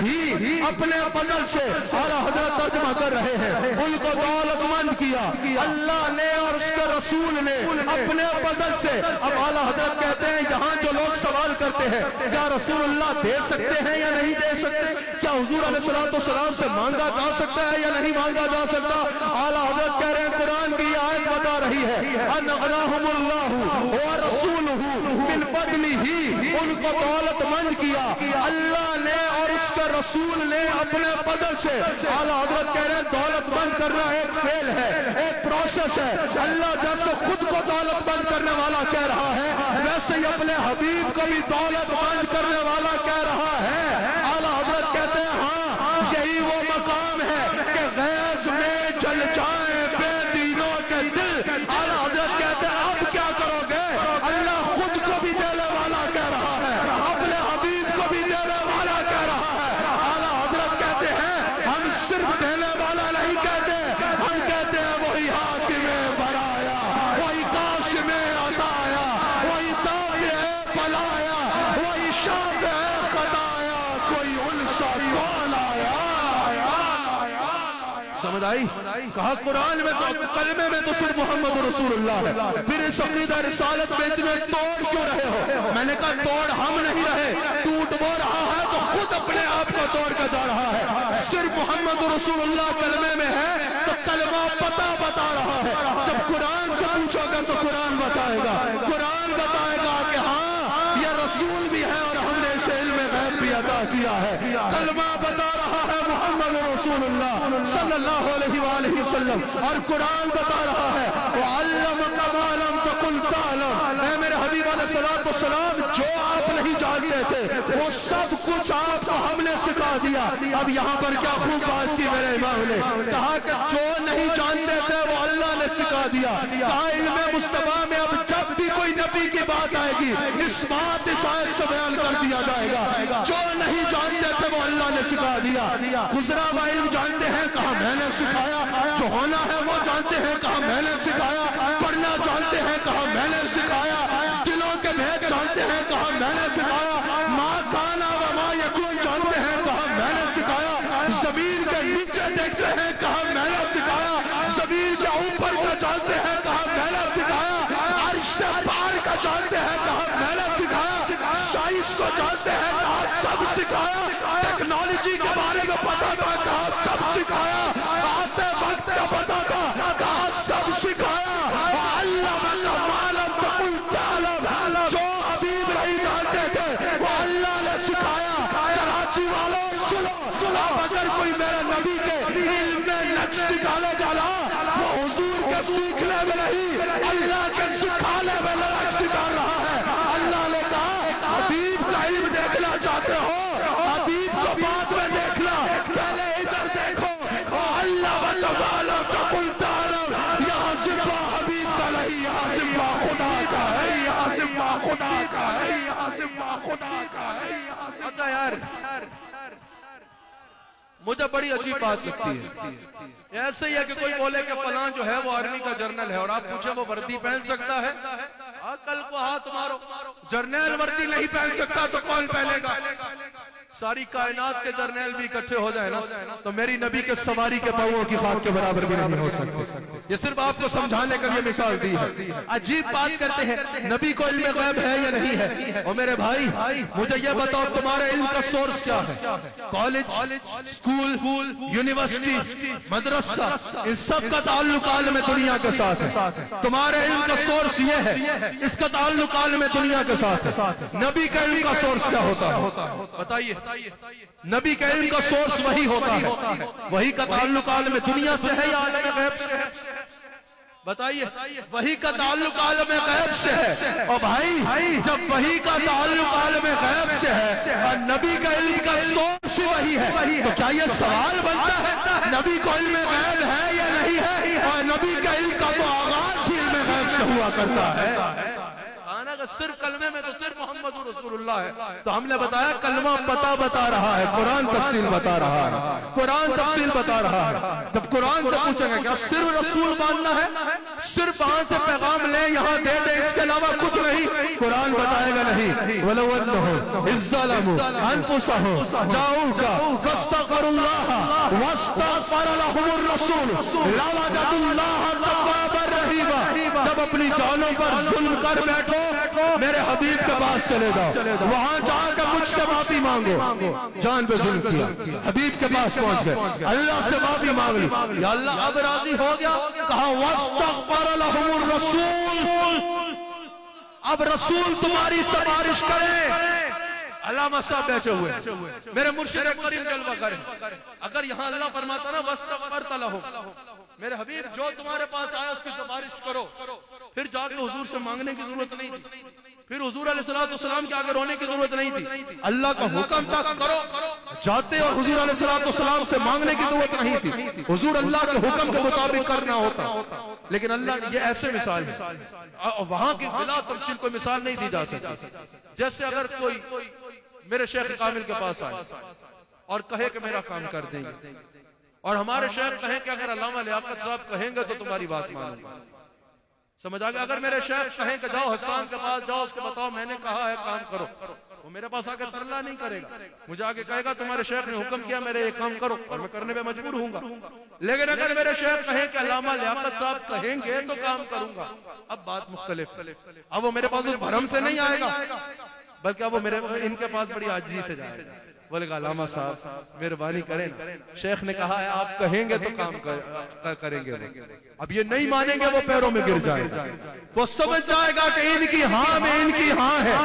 اپنے فضل سے، اعلیٰ حضرت ترجمہ کر رہے ہیں، ان کو دولت مند کیا اللہ نے اور اس کے رسول نے اپنے فضل سے۔ اب اعلیٰ حضرت کہتے ہیں یہاں جو لوگ سوال کرتے ہیں کیا رسول اللہ دے سکتے ہیں یا نہیں دے سکتے، کیا حضور علیہ السلام سے مانگا جا سکتا ہے یا نہیں مانگا جا سکتا، اعلیٰ حضرت کہہ رہے ہیں قرآن کی آیت بتا رہی ہے ان اغناہم اللہ ورسولہ من فضلہ، ان کو دولت مند کیا اللہ نے اور اس کے رسول نے اپنے فضل سے۔ اعلیٰ حضرت کہہ رہے ہیں دولت مند کرنا ایک فعل ہے، ایک پروسیس ہے، اللہ جیسے خود کو دولت مند کرنے والا کہہ رہا ہے ویسے ہی اپنے حبیب کو بھی دولت مند کرنے والا کہہ رہا ہے۔ اعلیٰ حضرت کہتے ہیں ہاں یہی وہ مقام ہے کہ غیظ میں جل جائیں بے دینوں کے دل۔ اعلیٰ حضرت کہتے ہیں اب کیا کرو گے، اللہ خود کو بھی دینے والا کہہ رہا ہے، اپنے حبیب کو بھی دینے والا کہہ رہا ہے۔ اعلیٰ حضرت کہتے ہیں ہم صرف دینے والا نہیں کہتے، ہم کہتے ہیں وہی حاکم برایا، وہی قاسم عطایا، وہی دافع بلایا، وہی شافع خطایا، کوئی ان سا کون آیا۔ سمجھ آئی؟ کہا قرآن میں تو کلمے میں تو صرف محمد رسول اللہ ہے، پھر اس عقیدہ رسالت میں اتنے توڑ کیوں رہے ہو؟ میں نے کہا توڑ ہم نہیں رہے، ٹوٹ وہ رہا ہے تو خود اپنے آپ کو توڑ کے جا رہا ہے۔ صرف محمد رسول اللہ کلمے میں ہے تو کلمہ بتا رہا ہے، جب قرآن سے پوچھو گا تو قرآن بتائے گا، قرآن بتائے گا کہ ہاں یہ رسول بھی ہے اور ہم نے اسے علم غیب بھی عطا کیا ہے۔ کلمہ بتا رہا ہے محمد رسول اللہ صلی اللہ علیہ وآلہ وسلم، اور قرآن بتا رہا ہے وَعَلَّمَكَ مَا لَمْ تَكُنْ تَعْلَمْ، اے میرے حبیب علیہ السلام جو آپ نہیں جانتے تھے وہ سب کچھ آپ کو ہم نے سکھا دیا۔ اب یہاں پر کیا خوب بات کی میرے امام نے، کہا کہ جو نہیں جانتے تھے وہ اللہ نے سکھا دیا۔ کہا علم مصطفیٰ میں اب جب بھی کوئی نبی کی بات آئے گی اس بات اس آیت سے بیان کر دیا جائے گا، جو نہیں جانتے تھے وہ اللہ نے سکھا دیا۔ گزرا ہوا علم جانتے ہیں، کہا میں نے سکھایا، جو ہونا ہے وہ جانتے ہیں، کہا میں نے سکھایا، پڑھنا جانتے ہیں، کہا میں نے سکھایا، دلوں کے بھید جانتے ہیں، کہا میں نے سکھایا، ما کانا و ما یکون جانتے ہیں، کہا میں نے سکھایا، زمین کے نیچے دیکھتے ہیں، کہا میں نے سکھایا، زمین کے اوپر کا جانتے ہیں، کہا میں نے سکھایا، عرش سے پار کا جانتے ہیں، کہا میں نے سکھایا، سائنس کو جانتے ہیں، کہا سب سکھایا، ٹیکنالوجی کے بارے میں پتا تھا، کہا سب سکھایا، آتے وقت کا پتا تھا، کہا سب سکھایا، وَعَلَّمَكَ مَا لَمْ تَكُنْ تَعْلَمْ، جو حبیب نہیں جانتے تھے وہ اللہ نے سکھایا۔ کراچی والوں سنو، اب اگر کوئی میرے نبی کے علم میں نقش نکالے گا نا وہ حضور کے سیکھنے میں نہیں اللہ کے سکھانے میں نقش نکال رہا ہے۔ اللہ نے کہا حبیب کا علم دیکھنا چاہتے ہو، حبیب کو بعد میں دیکھنا، پہلے ادھر دیکھو۔ وَعَلَّمَكَ مَا لَمْ تَكُنْ تَعْلَمْ، یہاں ذمہ حبیب کا نہیں، یہاں ذمہ خدا کا ہے، یہاں ذمہ خدا کا ہے، یہاں ذمہ خدا کا ہے۔ اچھا یار مجھے بڑی عجیب بات لگتی ہے، ایسے ہی ہے کہ کوئی بولے کہ فلاں جو ہے وہ آرمی کا جرنل ہے اور آپ پوچھیں وہ وردی پہن سکتا ہے؟ عقل کو ہاتھ مارو، جرنل وردی نہیں پہن سکتا تو کون پہنے گا؟ ساری کائنات کے جرنیل بھی اکٹھے ہو جائے نا تو میری نبی کے سواری کے پاؤں کی خاک کے برابر بھی نہیں ہو سکتے. یہ صرف آپ کو سمجھانے کا یہ مثال دی ہے. عجیب بات کرتے ہیں نبی کو علم غیب ہے یا نہیں ہے. اور میرے بھائی مجھے یہ بتاؤ تمہارے علم کا سورس کیا ہے؟ کالج، اسکول، یونیورسٹی، مدرسہ، ان سب کا تعلق عالم دنیا کے ساتھ ہے. تمہارے علم کا سورس یہ ہے، اس کا تعلق عالم دنیا کے ساتھ ہے. نبی کا علم کا سورس کیا ہوتا ہے بتائیے؟ نبی کے علم کا سورس وہی ہوتا ہے. وہی کا تعلق عالم دنیا سے ہے یا عالم غیب سے ہے؟ بتائیے. وہی کا تعلق عالم غیب سے ہے. اور بھائی جب وہی کا تعلق عالم غیب سے ہے اور نبی کا علم کا سورس وہی ہے تو کیا یہ سوال بنتا ہے نبی کو علم غیب ہے یا نہیں ہے؟ اور نبی کا علم کا تو آغاز ہی علم غیب سے ہوا کرتا ہے. صرف کلمے میں تو صرف محمد رسول اللہ ہے. تو ہم نے بتایا کلمہ پتہ بتا رہا ہے، قرآن تفصیل بتا رہا ہے. قرآن تفصیل بتا رہا ہے. جب قرآن سے پوچھیں گے کیا صرف رسول ماننا ہے؟ صرف وہاں سے پیغام لے یہاں دے دے اس کے علاوہ کچھ نہیں؟ قرآن بتائے گا نہیں. وَلَوْ أَنَّهُمْ إِذْ ظَلَمُوا أَنفُسَهُمْ جَاءُوكَ فَاسْتَغْفَرُوا اللَّهَ وَاسْتَغْفَرَ لَهُمُ الرَّسُولُ لَوَجَدُوا اللَّهَ تَوَّابًا رَحِيمًا. جب اپنی جانوں پر ظلم کر بیٹھو میرے حبیب کے پاس چلے جاؤ، وہاں جا کے مجھ سے معافی مانگو. جان پہ ظلم کیا، حبیب کے پاس پہنچ گئے، اللہ سے معافی مانگ لی. یا اللہ اب راضی ہو گیا. کہا وَاسْتَغْفَرَ لَهُمُ الرَّسُولُ. اب رسول تمہاری سفارش کرے. علامہ صاحب بیٹھے ہوئے میرے مرشد کریم جلوہ کریں. اگر یہاں اللہ فرماتا نا وَاسْتَغْفَرْتَ لَهُمْ، میرے حبیب جو تمہارے پاس آیا اس کی سفارش کرو، پھر جا کے حضور سے مانگنے کی ضرورت نہیں تھی. پھر حضور علیہ السلام کے آگے رونے کی ضرورت نہیں تھی. اللہ کا حکم تھا کرو، جاتے اور حضور علیہ السلام سے مانگنے کی ضرورت نہیں تھی. حضور اللہ کے حکم کے مطابق کرنا ہوتا. لیکن اللہ یہ ایسے مثال ہے وہاں کی بلا تفصیل کوئی مثال نہیں دی جا سکتی. جیسے اگر کوئی میرے شیخ کامل کے پاس آئے اور کہے کہ میرا کام کر دیں گے، اور ہمارے شیخ کہیں کہ اگر علامہ لیاقت صاحب کہیں گے تو تمہاری بات مانوں گا. سمجھ آگے؟ اگر میرے شیخ کہیں کہ جاؤ حسان کے پاس جاؤ، اس کو بتاؤ میں نے کہا ہے کام کرو، وہ میرے پاس آ کے ترلا نہیں کرے گا. مجھے آگے کہے گا تمہارے شیخ نے حکم کیا میرے یہ کام کرو، اور میں کرنے پہ مجبور ہوں گا. لیکن اگر میرے شیخ کہیں کہ علامہ لیاقت صاحب کہیں گے تو کام کروں گا، اب بات مختلف. اب وہ میرے پاس اس بھرم سے نہیں آئے گا، بلکہ اب وہ ان کے پاس بڑی عاجزی سے جائے گا. بولے گا علامہ صاحب مہربانی کریں نا، شیخ نے کہا ہے آپ کہیں گے تو کام کریں گے. اب یہ نہیں مانیں گے وہ پیروں میں گر جائے گا. وہ سمجھ جائے گا کہ ان کی ہاں میں ان کی ہاں ہے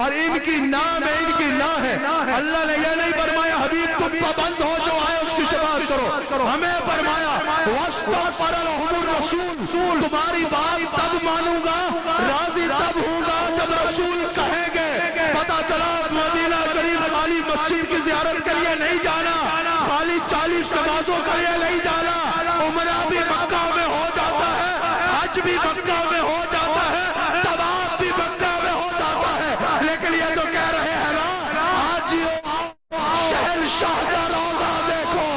اور ان کی نا میں ان کی نا ہے. اللہ نے یہ نہیں فرمایا حبیب تم پابند ہو جو آئے اس کی شفاعت کرو. ہمیں فرمایا وَاسْتَغْفَرَ لَهُمُ الرَّسُولُ، تمہاری بات تب مانوں گا، راضی تب ہوں گا جب رسول کہیں گے. پتا چلا مدینہ شریف خالی مسجد کی زیارت کے لیے نہیں جانا، خالی 40 نمازوں کے لیے نہیں جانا. عمرہ بھی مکہ میں ہو جاتا ہے، حج بھی مکہ میں ہو جاتا ہے، طواف بھی مکہ میں ہو جاتا ہے. لیکن یہ تو کہہ رہے ہیں نا آج شہنشاہ کا روضہ دیکھو،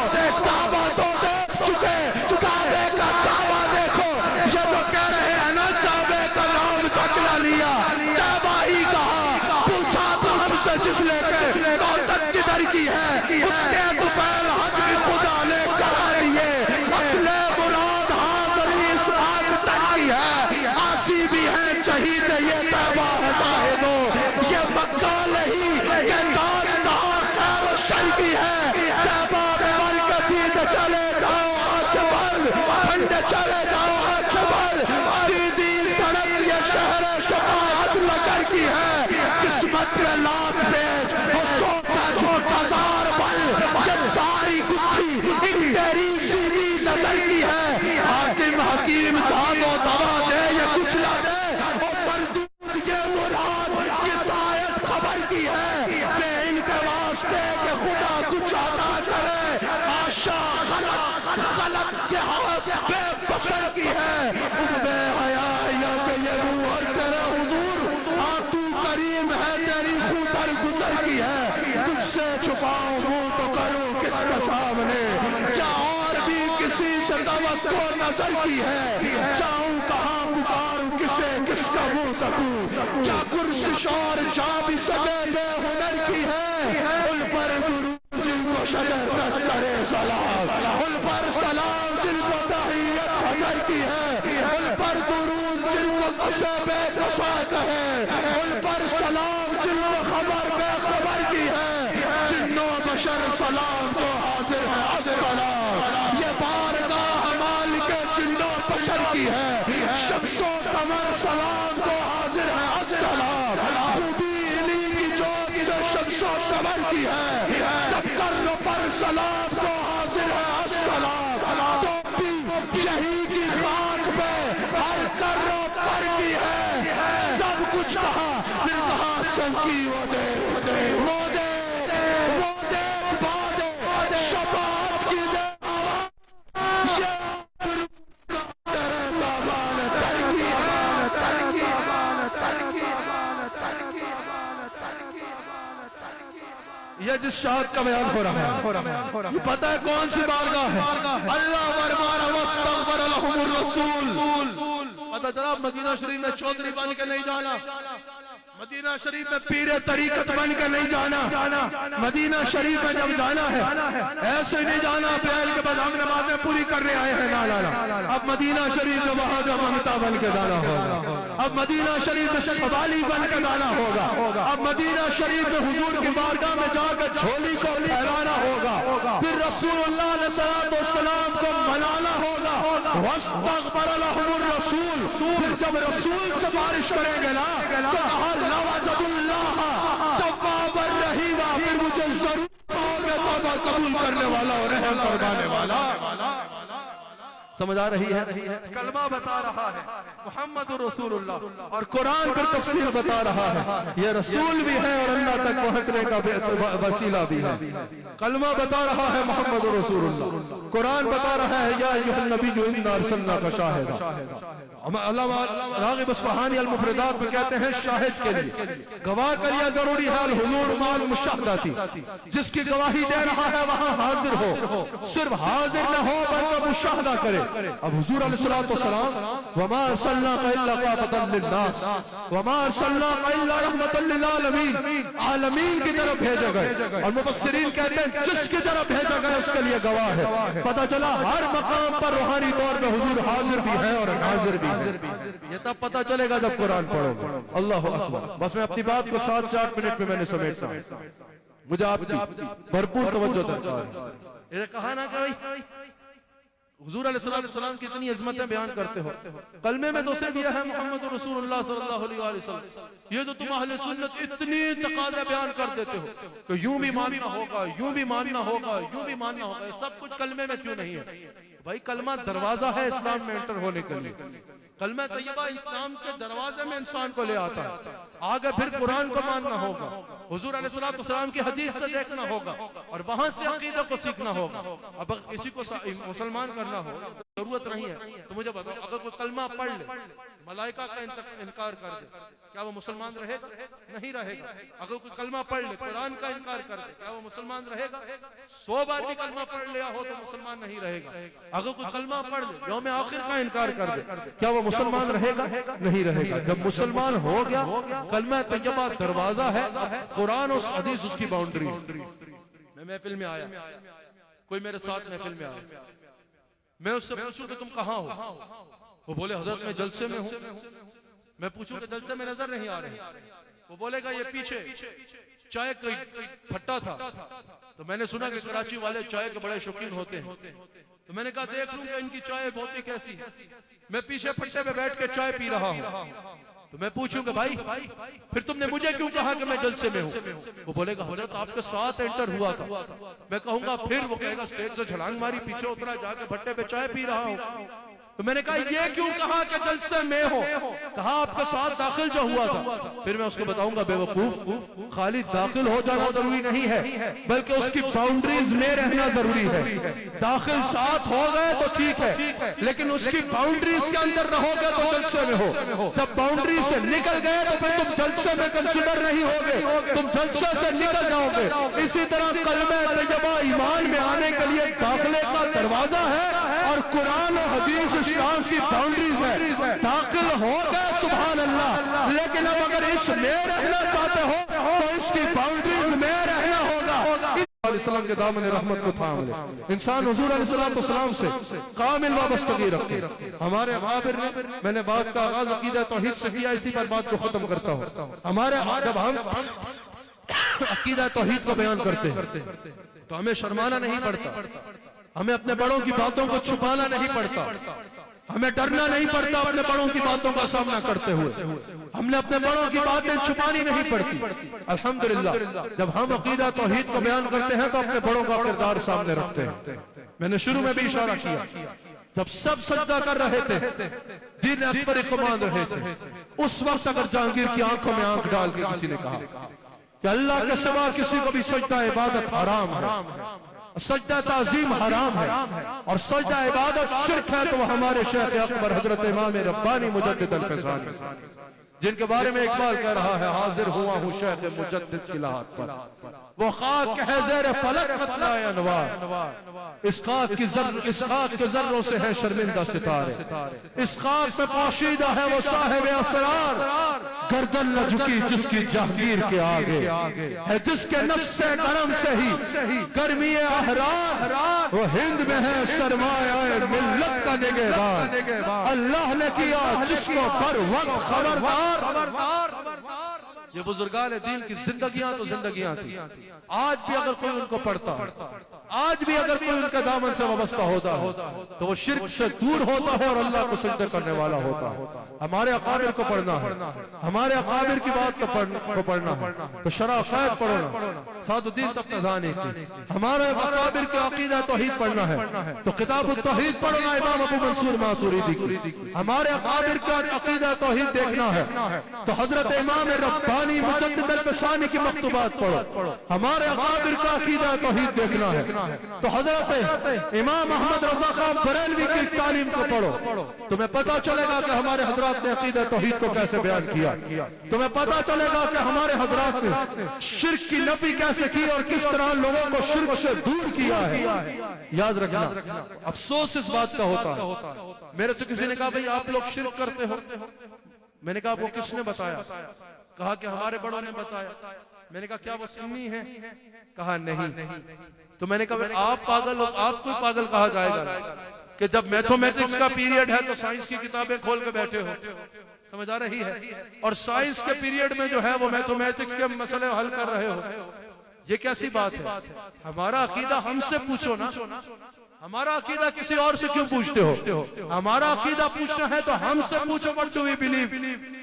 کعبہ تو دیکھ چکے، کعبے کا کعبہ دیکھو. یہ تو کہہ رہے ہیں نا کعبے کا نام تک نہ لیا، کعبہ ہی کہا. پوچھا تو ہم سے جس لے کے توسط کدھر کی ہے، اس کے تو پہل حج بھی خدا نے کرا دیے. اصل مراد حاضری اس آگ تک کی ہے، آسی بھی ہے شہید یہ تیبہ ہے زاہدو. یہ مکہ نہیں کہ جانچ کہاں خیر و شر کی ہے. تیبہ میں برکتی دے چلے جاؤ آنکھ بند، ٹھنڈے چلے جاؤ آنکھ بند. سیدھی سڑک یہ شہر شفاعت نگر کی ہے. قسمت میں لات پیچ اور سو پیچ ہزار بل، یہ ساری گتھی ایک تیری سیدھی نظر کی ہے. حاکم حکیم داد و دوا دے یہ کچھ لا دے، اور مردود یہ مراد یہ سایت خبر کی ہے. بے ان کے واسطے کہ خدا کچھ عطا کرے، آشا غلط کے ہاتھ بے بسر کی ہے. بے حیا یا کہ یہ روح اور تیرے حضور تو کریم ہے، تیری خود در گزر کی ہے. تجھ سے چھپاؤں منہ تو کروں کس کا سامنے، کیا اور بھی کسی سے توقع نظر کی ہے. چاہوں کہاں پکاروں کسے کس کا منہ تکوں، کیا کرسش اور جا بھی سکے بے ہنر کی ہے. ان پر کرے سلام، ان پر سلام جن کو تحیت حجر کی ہے، ان پر درود جن کو قصے بے قصہ کہے، ان پر سلام جن کو خبر بے خبر کی ہے، جن و بشر سلام کو حاضر ہے السلام، یہ بارگاہ مالک جن و بشر کی ہے، شمس و قمر سلام کو حاضر ہے السلام، خوبی علی کی جوت سے شمس و قمر کی ہے، سب کر پر سلام کو حاضر ہے السلام، ٹوپی یہی کی خاک پہ ہر کر و پر کی ہے، سب کچھ کہا پھر کہا سنکی وہ دے وہ دے وہ دے بادے شفاعت کی دے آواز، یہ تیرے بابان ترکی ترکی ترکی ترکی، یہ جس شہادت کا بیان ہو رہا ہے یہ پتہ ہے کون سی بارگاہ ہے؟ اللہ ورمانا واستغفر لهم الرسول، پتہ چلا مدینہ شریف میں چودھری بن کے نہیں جانا، مدینہ شریف میں پیر طریقت بن کے نہیں جانا، مدینہ شریف میں جب جانا ہے ایسے نہیں جانا پہل کے بعد ہم نمازیں پوری کرنے آئے ہیں، نا اب مدینہ شریف میں وہاں کا منگتا بن کے جانا ہوگا، اب مدینہ شریف میں سوالی بن کے جانا ہوگا، اب مدینہ شریف میں حضور کی بارگاہ میں جا کر جھولی کو پھیلانا ہوگا، پھر رسول اللہ علیہ السلام کو منانا ہوگا، واستغفر لهم الرسول، پھر جب رسول سفارش کریں گے نا تو کہا لوجد اللہ توابا رحیما، پھر مجھے ضرور پاؤ گے توبہ قبول کرنے والا اور رحم فرمانے والا۔ سمجھ آ رہی ہے؟ کلمہ بتا رہا ہے محمد رسول اللہ، اور قرآن پر تفسیر بتا رہا ہے، یہ رسول بھی ہے اور اللہ تک پہنچنے کا وسیلہ بھی ہے، کلمہ بتا رہا ہے محمد رسول اللہ، قرآن بتا رہا ہے یا ایھا النبی انا ارسلناک شاہدا، علامہ راغب اصفہانی المفردات میں کہتے ہیں شاہد کے لیے گواہ کا لیے ضروری ہے الحضور مال مشاہداتی، جس کی گواہی دے رہا ہے وہاں حاضر ہو، صرف حاضر نہ ہو بلکہ مشاہدہ کرے۔ اب حضور علیہ السلام وما ارسلناک الا کافۃ للناس وما ارسلناک الا رحمۃ للعالمین، عالمین کی طرف بھیجے گئے، اور مفسرین کہتے ہیں جس کی طرف بھیجا گئے اس کے لیے گواہ ہے، پتہ چلا ہر مقام پر روحانی طور پہ حضور حاضر بھی ہے اور ناظر بھی ہے، یہ تب پتہ چلے گا جب قرآن پڑھو گے۔ اللہ اکبر۔ بس میں اپنی بات کو 7 سے 8 منٹ میں میں نے سمیٹا ہوں، مجھے آپ کی بھرپور توجہ درکار ہے۔ یہ کہا نا کہ حضور علیہ السلام کی اتنی عظمتیں بیان کرتے ہو، کلمے میں تو صرف یہ ہے محمد رسول اللہ صلی اللہ علیہ وسلم، یہ تو تم اہل سنت اتنی تقاضے بیان کر دیتے ہو کہ یوں بھی ماننا ہوگا، یوں بھی ماننا ہوگا، یوں بھی ماننا ہوگا، یہ سب کچھ کلمے میں کیوں نہیں ہے؟ بھائی کلمہ دروازہ ہے اسلام میں انٹر ہونے کے لیے، کلمہ طیبہ اسلام کے دروازے میں انسان کو لے آتا ہے، آگے پھر قرآن کو ماننا ہوگا، حضور علیہ السلام کی حدیث سے دیکھنا ہوگا، اور وہاں سے عقیدہ کو سیکھنا ہوگا۔ اب اگر کسی کو مسلمان کرنا ہو ضرورت نہیں ہے تو مجھے بتاؤ، اگر کوئی کلمہ پڑھ لے ملائکہ کا انکار کر دے کیا وہ مسلمان رہے گا؟ نہیں رہے گا۔ اگر کوئی کلمہ پڑھ لے قرآن کا انکار کر دے کیا وہ مسلمان رہے گا؟ 100 بار بھی کلمہ پڑھ لیا ہو تو مسلمان نہیں رہے گا۔ اگر کوئی کلمہ پڑھ لے یوم آخر کا انکار کر دے کیا وہ مسلمان رہے گا؟ نہیں رہے گا۔ جب مسلمان ہو گیا کلمہ طیبہ دروازہ ہے، قرآن اور حدیث اس کی باؤنڈری۔ میں محفل میں آیا، کوئی میرے ساتھ محفل میں آیا، میں اس سے پوچھوں کہ تم کہاں ہو؟ وہ بولے حضرت میں جلسے میں ہوں۔ میں پوچھوں کہ جلسے میں نظر نہیں آ رہے، وہ بولے گا یہ پیچھے چائے کا پھٹا تھا، تو میں نے سنا کہ کراچی والے چائے کے بڑے شوقین ہوتے ہیں، تو میں نے کہا دیکھ لوں کہ ان کی چائے بہت ہی کیسی ہے۔ میں پیچھے پھٹے پہ بیٹھ کے چائے پی رہا ہوں، تو میں پوچھوں کہ بھائی پھر تم نے مجھے کیوں کہا کہ میں جلسے میں ہوں؟ وہ بولے گا حضرت آپ کے ساتھ انٹر ہوا تھا۔ میں کہوں گا پھر؟ وہ کہے گا اسٹیج سے چھلانگ ماری پیچھے اترا، جا کے بھٹے پہ چائے پی رہا ہوں۔ تو میں نے کہا یہ کیوں کہا کہ جلسے میں ہو؟ کہا آپ کے ساتھ داخل جو ہوا تھا۔ پھر میں اس کو بتاؤں گا بے وقوف، خالی داخل ہو جانا ضروری نہیں ہے بلکہ اس کی باؤنڈریز میں رہنا ضروری ہے۔ داخل ساتھ ہو گئے تو ٹھیک ہے، لیکن اس کی باؤنڈریز کے اندر رہو گے تو جلسے میں ہو۔ جب باؤنڈری سے نکل گئے تو پھر تم جلسے میں کنسیڈر نہیں ہوگے، تم جلسے سے نکل جاؤ گے۔ اسی طرح کلمہ طیبہ ایمان میں آنے کے لیے داخلے کا دروازہ ہے، اور قرآن و حدیث اسلام کی باؤنڈریز ہے۔ داخل ہو گئے سبحان اللہ، لیکن اب اگر اس میں رہنا چاہتے ہو تو اس کی باؤنڈریز میں رہنا ہوگا۔ وآلہ وسلم کے دامن رحمت کو تھام لے. انسان حضور علیہ السلام سے کامل وابستگی رکھے. ہمارے اکابر نے, میں نے بات کا آغاز عقیدہ توحید سے کیا, اسی پر بات کو ختم کرتا ہوں. ہمارے جب ہم عقیدہ توحید کو بیان کرتے ہیں تو ہمیں شرمانا نہیں پڑتا, ہمیں اپنے بڑوں کی باتوں کو چھپانا نہیں پڑتا, ہمیں ڈرنا نہیں پڑتا اپنے بڑوں کی باتوں کا سامنا کرتے ہوئے, ہم نے اپنے بڑوں کی باتیں چھپانی نہیں پڑتی. الحمدللہ جب ہم عقیدہ توحید کو بیان کرتے ہیں تو اپنے بڑوں کا کردار سامنے رکھتے ہیں. میں نے شروع میں بھی اشارہ کیا, جب سب سجدہ کر رہے تھے, دین اکبر کو مان رہے تھے, اس وقت اگر جہانگیر کی آنکھوں میں آنکھ ڈال کے کسی نے کہا کہ اللہ کے سوا کسی کو بھی سجدہ عبادت حرام ہے, سجدہ تعظیم حرام ہے اور سجدہ عبادت شرک ہے, تو وہ ہمارے شیخ اکبر حضرت امام ربانی مجدد الفیضانی, جن کے بارے میں اقبال کہہ رہا ہے حاضر ہوا ہوں شیخ مجدد کی لحاظ پر, وہ خاک ہے زیر فلک مطلع انوار, اس خاک کے ذروں سے ہے شرمندہ ستارے, اس خاک میں پوشیدہ ہے وہ صاحب اسرار, گردن نہ جھکی جس کی جہانگیر کے آگے, ہے جس کے نفس گرم سے ہی گرمی احرار, وہ ہند میں ہے سرمایہ ملت کا نگہبان, اللہ نے کیا جس کو پر وقت خبردار. یہ بزرگان دین کی زندگیاں تو زندگیاں تھی. آج بھی اگر کوئی ان کو پڑھتا, آج بھی اگر کوئی ان کے دامن سے وابستہ ہوتا ہے تو وہ شرک سے دور ہوتا ہے اور اللہ کو سجدہ کرنے والا ہوتا ہے. ہمارے اکابر کو پڑھنا ہے, ہمارے اکابر کی بات کو پڑھنا ہے تو شرح قید پڑھو نا, سعد الدین تفتزانی کی, ہمارے اکابر کے عقیدہ توحید پڑھنا ہے تو کتاب التوحید پڑھو نا امام ابو منصور ماتوریدی کی. ہمارے اکابر کا عقیدہ توحید دیکھنا ہے تو حضرت امام ربانی مجدد الفیضانی کی مکتوبات پڑھو. ہمارے اکابر کا عقیدہ توحید دیکھنا ہے تو حضرت امام احمد رضا خان بریلوی کی تعلیم کو پڑھو. تمہیں پتا چلے گا کہ ہمارے حضرات نے عقیدہ توحید کو کیسے بیان کیا, تمہیں پتا چلے گا کہ ہمارے حضرات نے شرک کی نفی کیسے کی اور کس طرح لوگوں کو شرک سے دور کیا ہے. یاد رکھنا, افسوس اس بات کا ہوتا ہے. میرے سے کسی نے کہا بھئی آپ لوگ شرک کرتے ہو, میں نے کہا وہ کس نے بتایا, کہا کہ ہمارے بڑوں نے بتایا. میں نے کہا کیا وہ سنی ہے, کہا نہیں. تو میں نے کہا آپ پاگل ہو, آپ کو پاگل کہا جائے گا کہ جب میتھمیٹکس کا پیریڈ ہے تو سائنس کی کتابیں کھول کے بیٹھے ہو, سمجھ آ رہی ہے, اور سائنس کے پیریڈ میں جو ہے وہ میتھمیٹکس کے مسئلے حل کر رہے ہو. یہ کیسی بات ہے؟ ہمارا عقیدہ ہم سے پوچھو نا, ہمارا عقیدہ کسی اور سے کیوں پوچھتے ہو؟ ہمارا عقیدہ پوچھنا ہے تو ہم سے پوچھو what do we believe,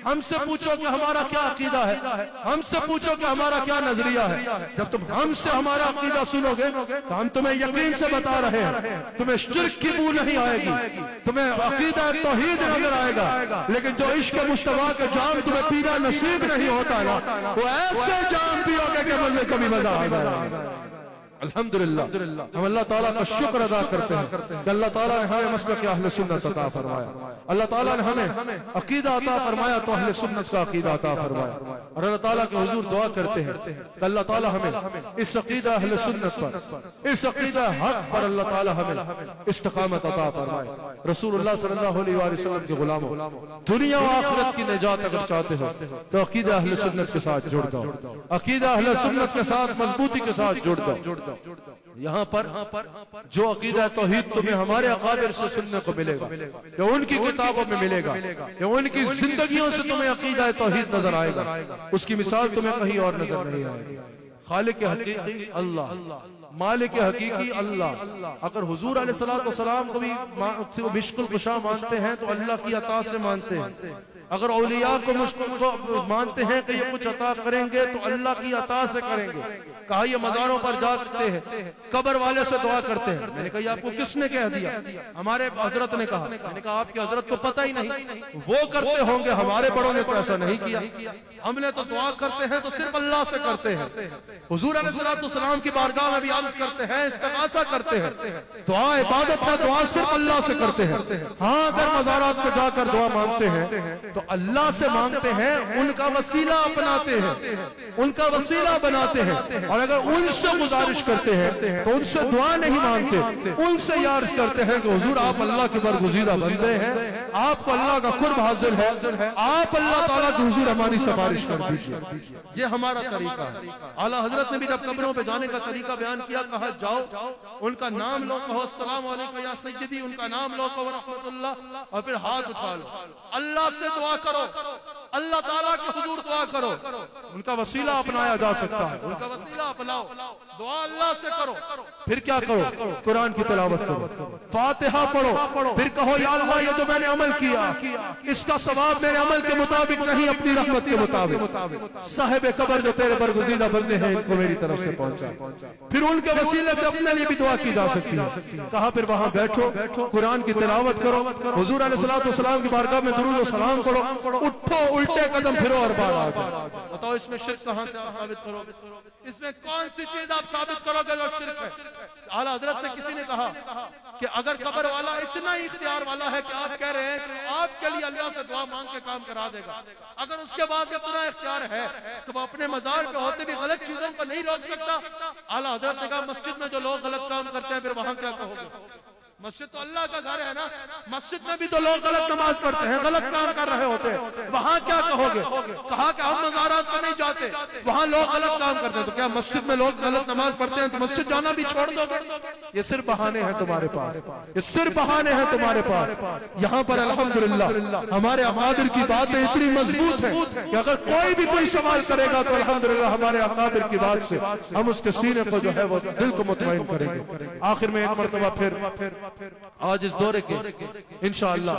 ہم سے پوچھو کہ ہمارا کیا عقیدہ ہے, ہم سے پوچھو کہ ہمارا کیا نظریہ ہے. جب تم ہم سے ہمارا عقیدہ سنو گے تو ہم تمہیں یقین سے بتا رہے ہیں, تمہیں شرک کی بو نہیں آئے گی, تمہیں عقیدہ توحید نظر آئے گا, لیکن جو عشق مصطفیٰ کے جام تمہیں پینا نصیب نہیں ہوتا نا, وہ ایسے جام پیو گے کہ مزے کبھی مزہ آ جائے. الحمدللہ ہم اللہ تعالیٰ کا شکر ادا کرتے ہیں کہ اللہ تعالیٰ نے ہمیں مسلک اہل سنت عطا فرمایا, اللہ تعالیٰ نے ہمیں عقیدہ عطا فرمایا تو اہل سنت کا عقیدہ عطا فرمایا. اور اللہ تعالیٰ کے حضور دعا کرتے ہیں کہ اللہ تعالیٰ ہمیں اس عقیدہ اہل سنت پر, اس عقیدہ حق پر اللہ تعالیٰ ہمیں استقامت عطا فرمائے. رسول اللہ صلی اللہ علیہ وآلہ وسلم کے غلاموں, دنیا و آخرت کی نجات اگر چاہتے ہو تو عقیدہ اہل سنت کے ساتھ جڑ جاؤ, عقیدہ اہل سنت کے ساتھ مضبوطی کے ساتھ جڑ جاؤ. یہاں پر جو عقیدہ توحید تمہیں ہمارے اکابر سے سننے کو ملے گا, یا ان کی کتابوں میں ملے گا, یا ان کی زندگیوں سے تمہیں عقیدہ توحید نظر آئے گا, اس کی مثال تمہیں کہیں اور نظر نہیں آئے گی. خالق حقیقی اللہ, مالک حقیقی اللہ. اگر حضور علیہ السلام کو بھی مشکل کشا مانتے ہیں تو اللہ کی عطا سے مانتے ہیں. اگر اولیاء کو مشکل کو مانتے ہیں کہ یہ کچھ عطا کریں گے تو اللہ کی عطا سے کریں گے. کہا یہ مزاروں پر جاتے ہیں, قبر والے سے دعا کرتے ہیں. میں نے کہا یہ آپ کو کس نے کہہ دیا؟ ہمارے حضرت نے کہا. میں نے کہا آپ کے حضرت کو پتہ ہی نہیں, وہ کرتے ہوں گے, ہمارے بڑوں نے تو ایسا نہیں کیا. ہم نے تو دعا کرتے ہیں تو صرف اللہ سے کرتے ہیں. حضور علیہ السلام کی بارگاہ میں بھی عرض کرتے ہیں, استغاثہ کرتے ہیں. دعا عبادت ہے, دعا صرف اللہ سے کرتے ہیں. ہاں اگر مزارات پہ جا کر دعا مانگتے ہیں تو تو اللہ سے مانگتے ہیں، ان کا وسیلہ اپناتے ہیں، ان کا وسیلہ بناتے ہیں، اور اگر ان سے گزارش کرتے ہیں تو ان سے دعا نہیں مانگتے، ان سے یہ عرض کرتے ہیں کہ حضور آپ اللہ کے برگزیدہ بندے ہیں، آپ کو اللہ کا قرب حاصل ہے، آپ اللہ تعالیٰ کی حضور ہماری سفارش کر دیجیے۔ یہ ہمارا طریقہ ہے۔ اعلیٰ حضرت نے بھی جب قبروں پہ جانے کا طریقہ بیان کیا، کہا جاؤ ان کا نام لو، کہو السلام علیکم یا سیدی، ان کا نام لو، کہو ورحمۃ اللہ، اور پھر ہاتھ اٹھا لو، اللہ سے دعا کرو، اللہ تعالیٰ کے حضور دعا کرو۔ ان کا وسیلہ اپنایا جا سکتا ہے، ان کا وسیلہ اپناؤ، دعا اللہ سے کرو۔ پھر کیا کرو؟ قرآن کی تلاوت کرو، فاتحہ پڑھو، پھر کہو یا اللہ یہ جو میں نے عمل کیا اس کا ثواب میرے عمل کے مطابق نہیں، اپنی رحمت کے مطابق صاحب قبر جو تیرے برگزیدہ بندے ہیں ان کو میری طرف سے پہنچا۔ پھر ان کے وسیلے سے اپنے لیے بھی دعا کی جا سکتی ہے۔ کہا پھر وہاں بیٹھو، قرآن کی تلاوت کرو، حضور علیہ السلام کی بارگاہ میں درود و سلام کرو، اٹھو، الٹے قدم پھرو اور باہر آ جاؤ۔ بتاؤ اس میں شرک کہاں سے آپ ثابت کرو گے؟ اس میں کون سی چیز آپ ثابت کرو گے جو شرک ہے؟ اعلیٰ حضرت سے کسی نے کہا کہ اگر قبر والا اتنا ہی اختیار والا ہے کہ آپ کہہ رہے ہیں کہ آپ کے لیے اللہ سے دعا مانگ کے کام کرا دے گا، اگر اس کے بعد اتنا اختیار ہے تو وہ اپنے مزار پہ ہوتے بھی غلط چیزوں کو نہیں روک سکتا؟ اعلیٰ حضرت نے کہا مسجد میں جو لوگ غلط کام کرتے ہیں پھر وہاں کیا کہو گے؟ مسجد تو اللہ کا گھر ہے نا، مسجد میں بھی تو لوگ غلط نماز پڑھتے ہیں، غلط کام کر رہے ہوتے ہیں، وہاں کیا کہو گے؟ کہا کہ ہم مزارات پر نہیں جاتے، وہاں لوگ غلط کام کرتے ہیں، تو کیا مسجد میں لوگ غلط نماز پڑھتے ہیں تو مسجد جانا بھی چھوڑ دو گے؟ یہ صرف بہانے ہیں تمہارے پاس، یہ صرف بہانے ہیں تمہارے پاس۔ یہاں پر الحمدللہ ہمارے اکابر کی باتیں اتنی مضبوط ہیں کہ اگر کوئی بھی کوئی سوال کرے گا تو الحمدللہ ہمارے اکابر کی بات سے ہم اس کے سینے کو جو ہے وہ دل کو مطمئن کریں گے۔ آخر میں ایک مرتبہ پھر آج اس دورے کے انشاءاللہ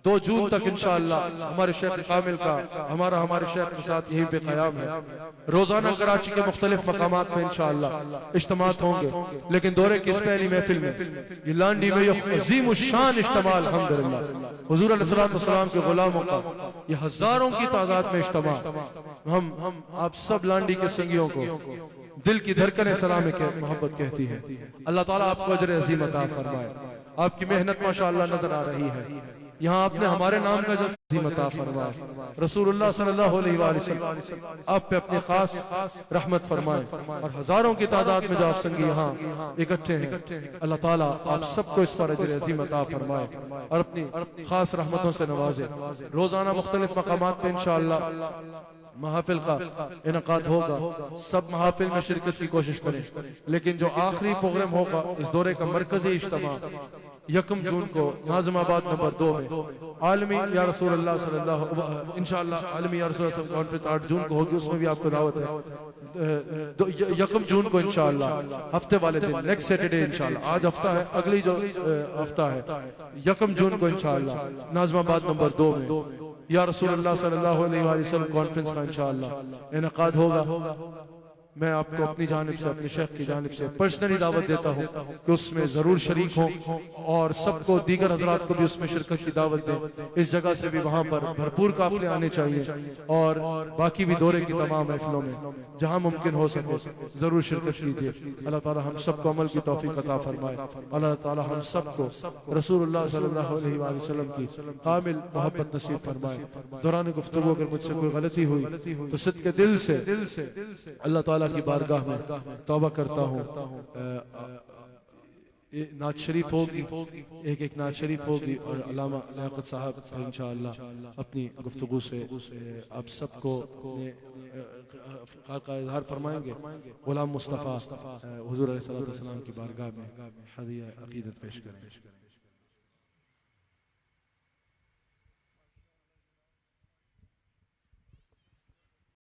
2 جون تک انشاءاللہ ہمارے شیخ کامل کا ہمارے شیخ کے ساتھ یہیں پہ قیام ہے۔ روزانہ کراچی کے مختلف مقامات میں انشاءاللہ اجتماعات ہوں گے، لیکن دورے کی اس پہلی محفل میں یہ لانڈی میں یہ عظیم الشان اجتماع الحمدللہ حضور علیہ السلام کے غلاموں کا یہ ہزاروں کی تعداد میں اجتماع، ہم آپ سب لانڈی کے سنگیوں کو دل کی دھڑکنیں سلام محبت کہتی ہے۔ اللہ تعالیٰ آپ کو اجر عظیم عطا فرمائے۔ آپ کی محنت ماشاءاللہ نظر آ رہی ہے، یہاں آپ نے ہمارے نام کا جلسہ عظیم عطا فرمائے۔ رسول اللہ صلی اللہ علیہ وآلہ وسلم آپ پہ اپنی خاص رحمت فرمائے، اور ہزاروں کی تعداد میں جو آپ سنگی یہاں اکٹھے ہیں، اللہ تعالیٰ آپ سب کو اس پر اجر عظیم عطا فرمائے اور اپنی خاص رحمتوں سے نوازے۔ روزانہ مختلف مقامات پہ انشاءاللہ محافل کا انعقاد ہوگا، سب محافل میں شرکت کی کوشش کریں، لیکن جو آخری پروگرام ہوگا اس دورے کا مرکزی اجتماع 1 جون کو ناظم آباد نمبر 2 میں عالمی یا رسول اللہ صلی اللہ انشاءاللہ عالمی یا رسول اللہ کانفرنس 8 جون کو ہوگی، اس میں بھی آپ کو دعوت ہے۔ 1 جون کو انشاءاللہ ہفتے والے دن نیکسٹ سیٹرڈے انشاءاللہ، آج ہفتہ ہے، اگلی جو ہفتہ ہے 1 جون کو انشاءاللہ ناظم آباد نمبر 2 میں یا رسول اللہ صلی اللہ علیہ وآلہ وسلم کانفرنس کا انشاءاللہ انعقاد ہوگا۔ میں آپ کو اپنی جانب سے، اپنے شیخ کی جانب سے پرسنلی دعوت دیتا ہوں کہ اس میں ضرور شریک ہوں، اور سب کو دیگر حضرات کو بھی اس میں شرکت کی دعوت دیں۔ اس جگہ سے بھی وہاں پر بھرپور قافلے آنے چاہیے، اور باقی بھی دورے کی تمام محفلوں میں جہاں ممکن ہو سکے ضرور شرکت کیجیے۔ اللہ تعالی ہم سب کو عمل کی توفیق عطا فرمائے، اللہ تعالی ہم سب کو رسول اللہ صلی اللہ علیہ وآلہ وسلم کی کامل محبت نصیب فرمائے۔ دوران گفتگو اگر مجھ سے کوئی غلطی ہوئی تو صدق دل سے اللہ تعالیٰ کی بارگاہ میں توبہ کرتا ہوں۔ نعت شریف ہوگی، ایک نعت شریف ہوگی، اور علامہ لیاقت صاحب انشاءاللہ اپنی گفتگو سے آپ سب کو کا اظہار فرمائیں گے۔ غلام مصطفیٰ حضور علیہ السلام کی بارگاہ میں ہدیہ عقیدت پیش کریں۔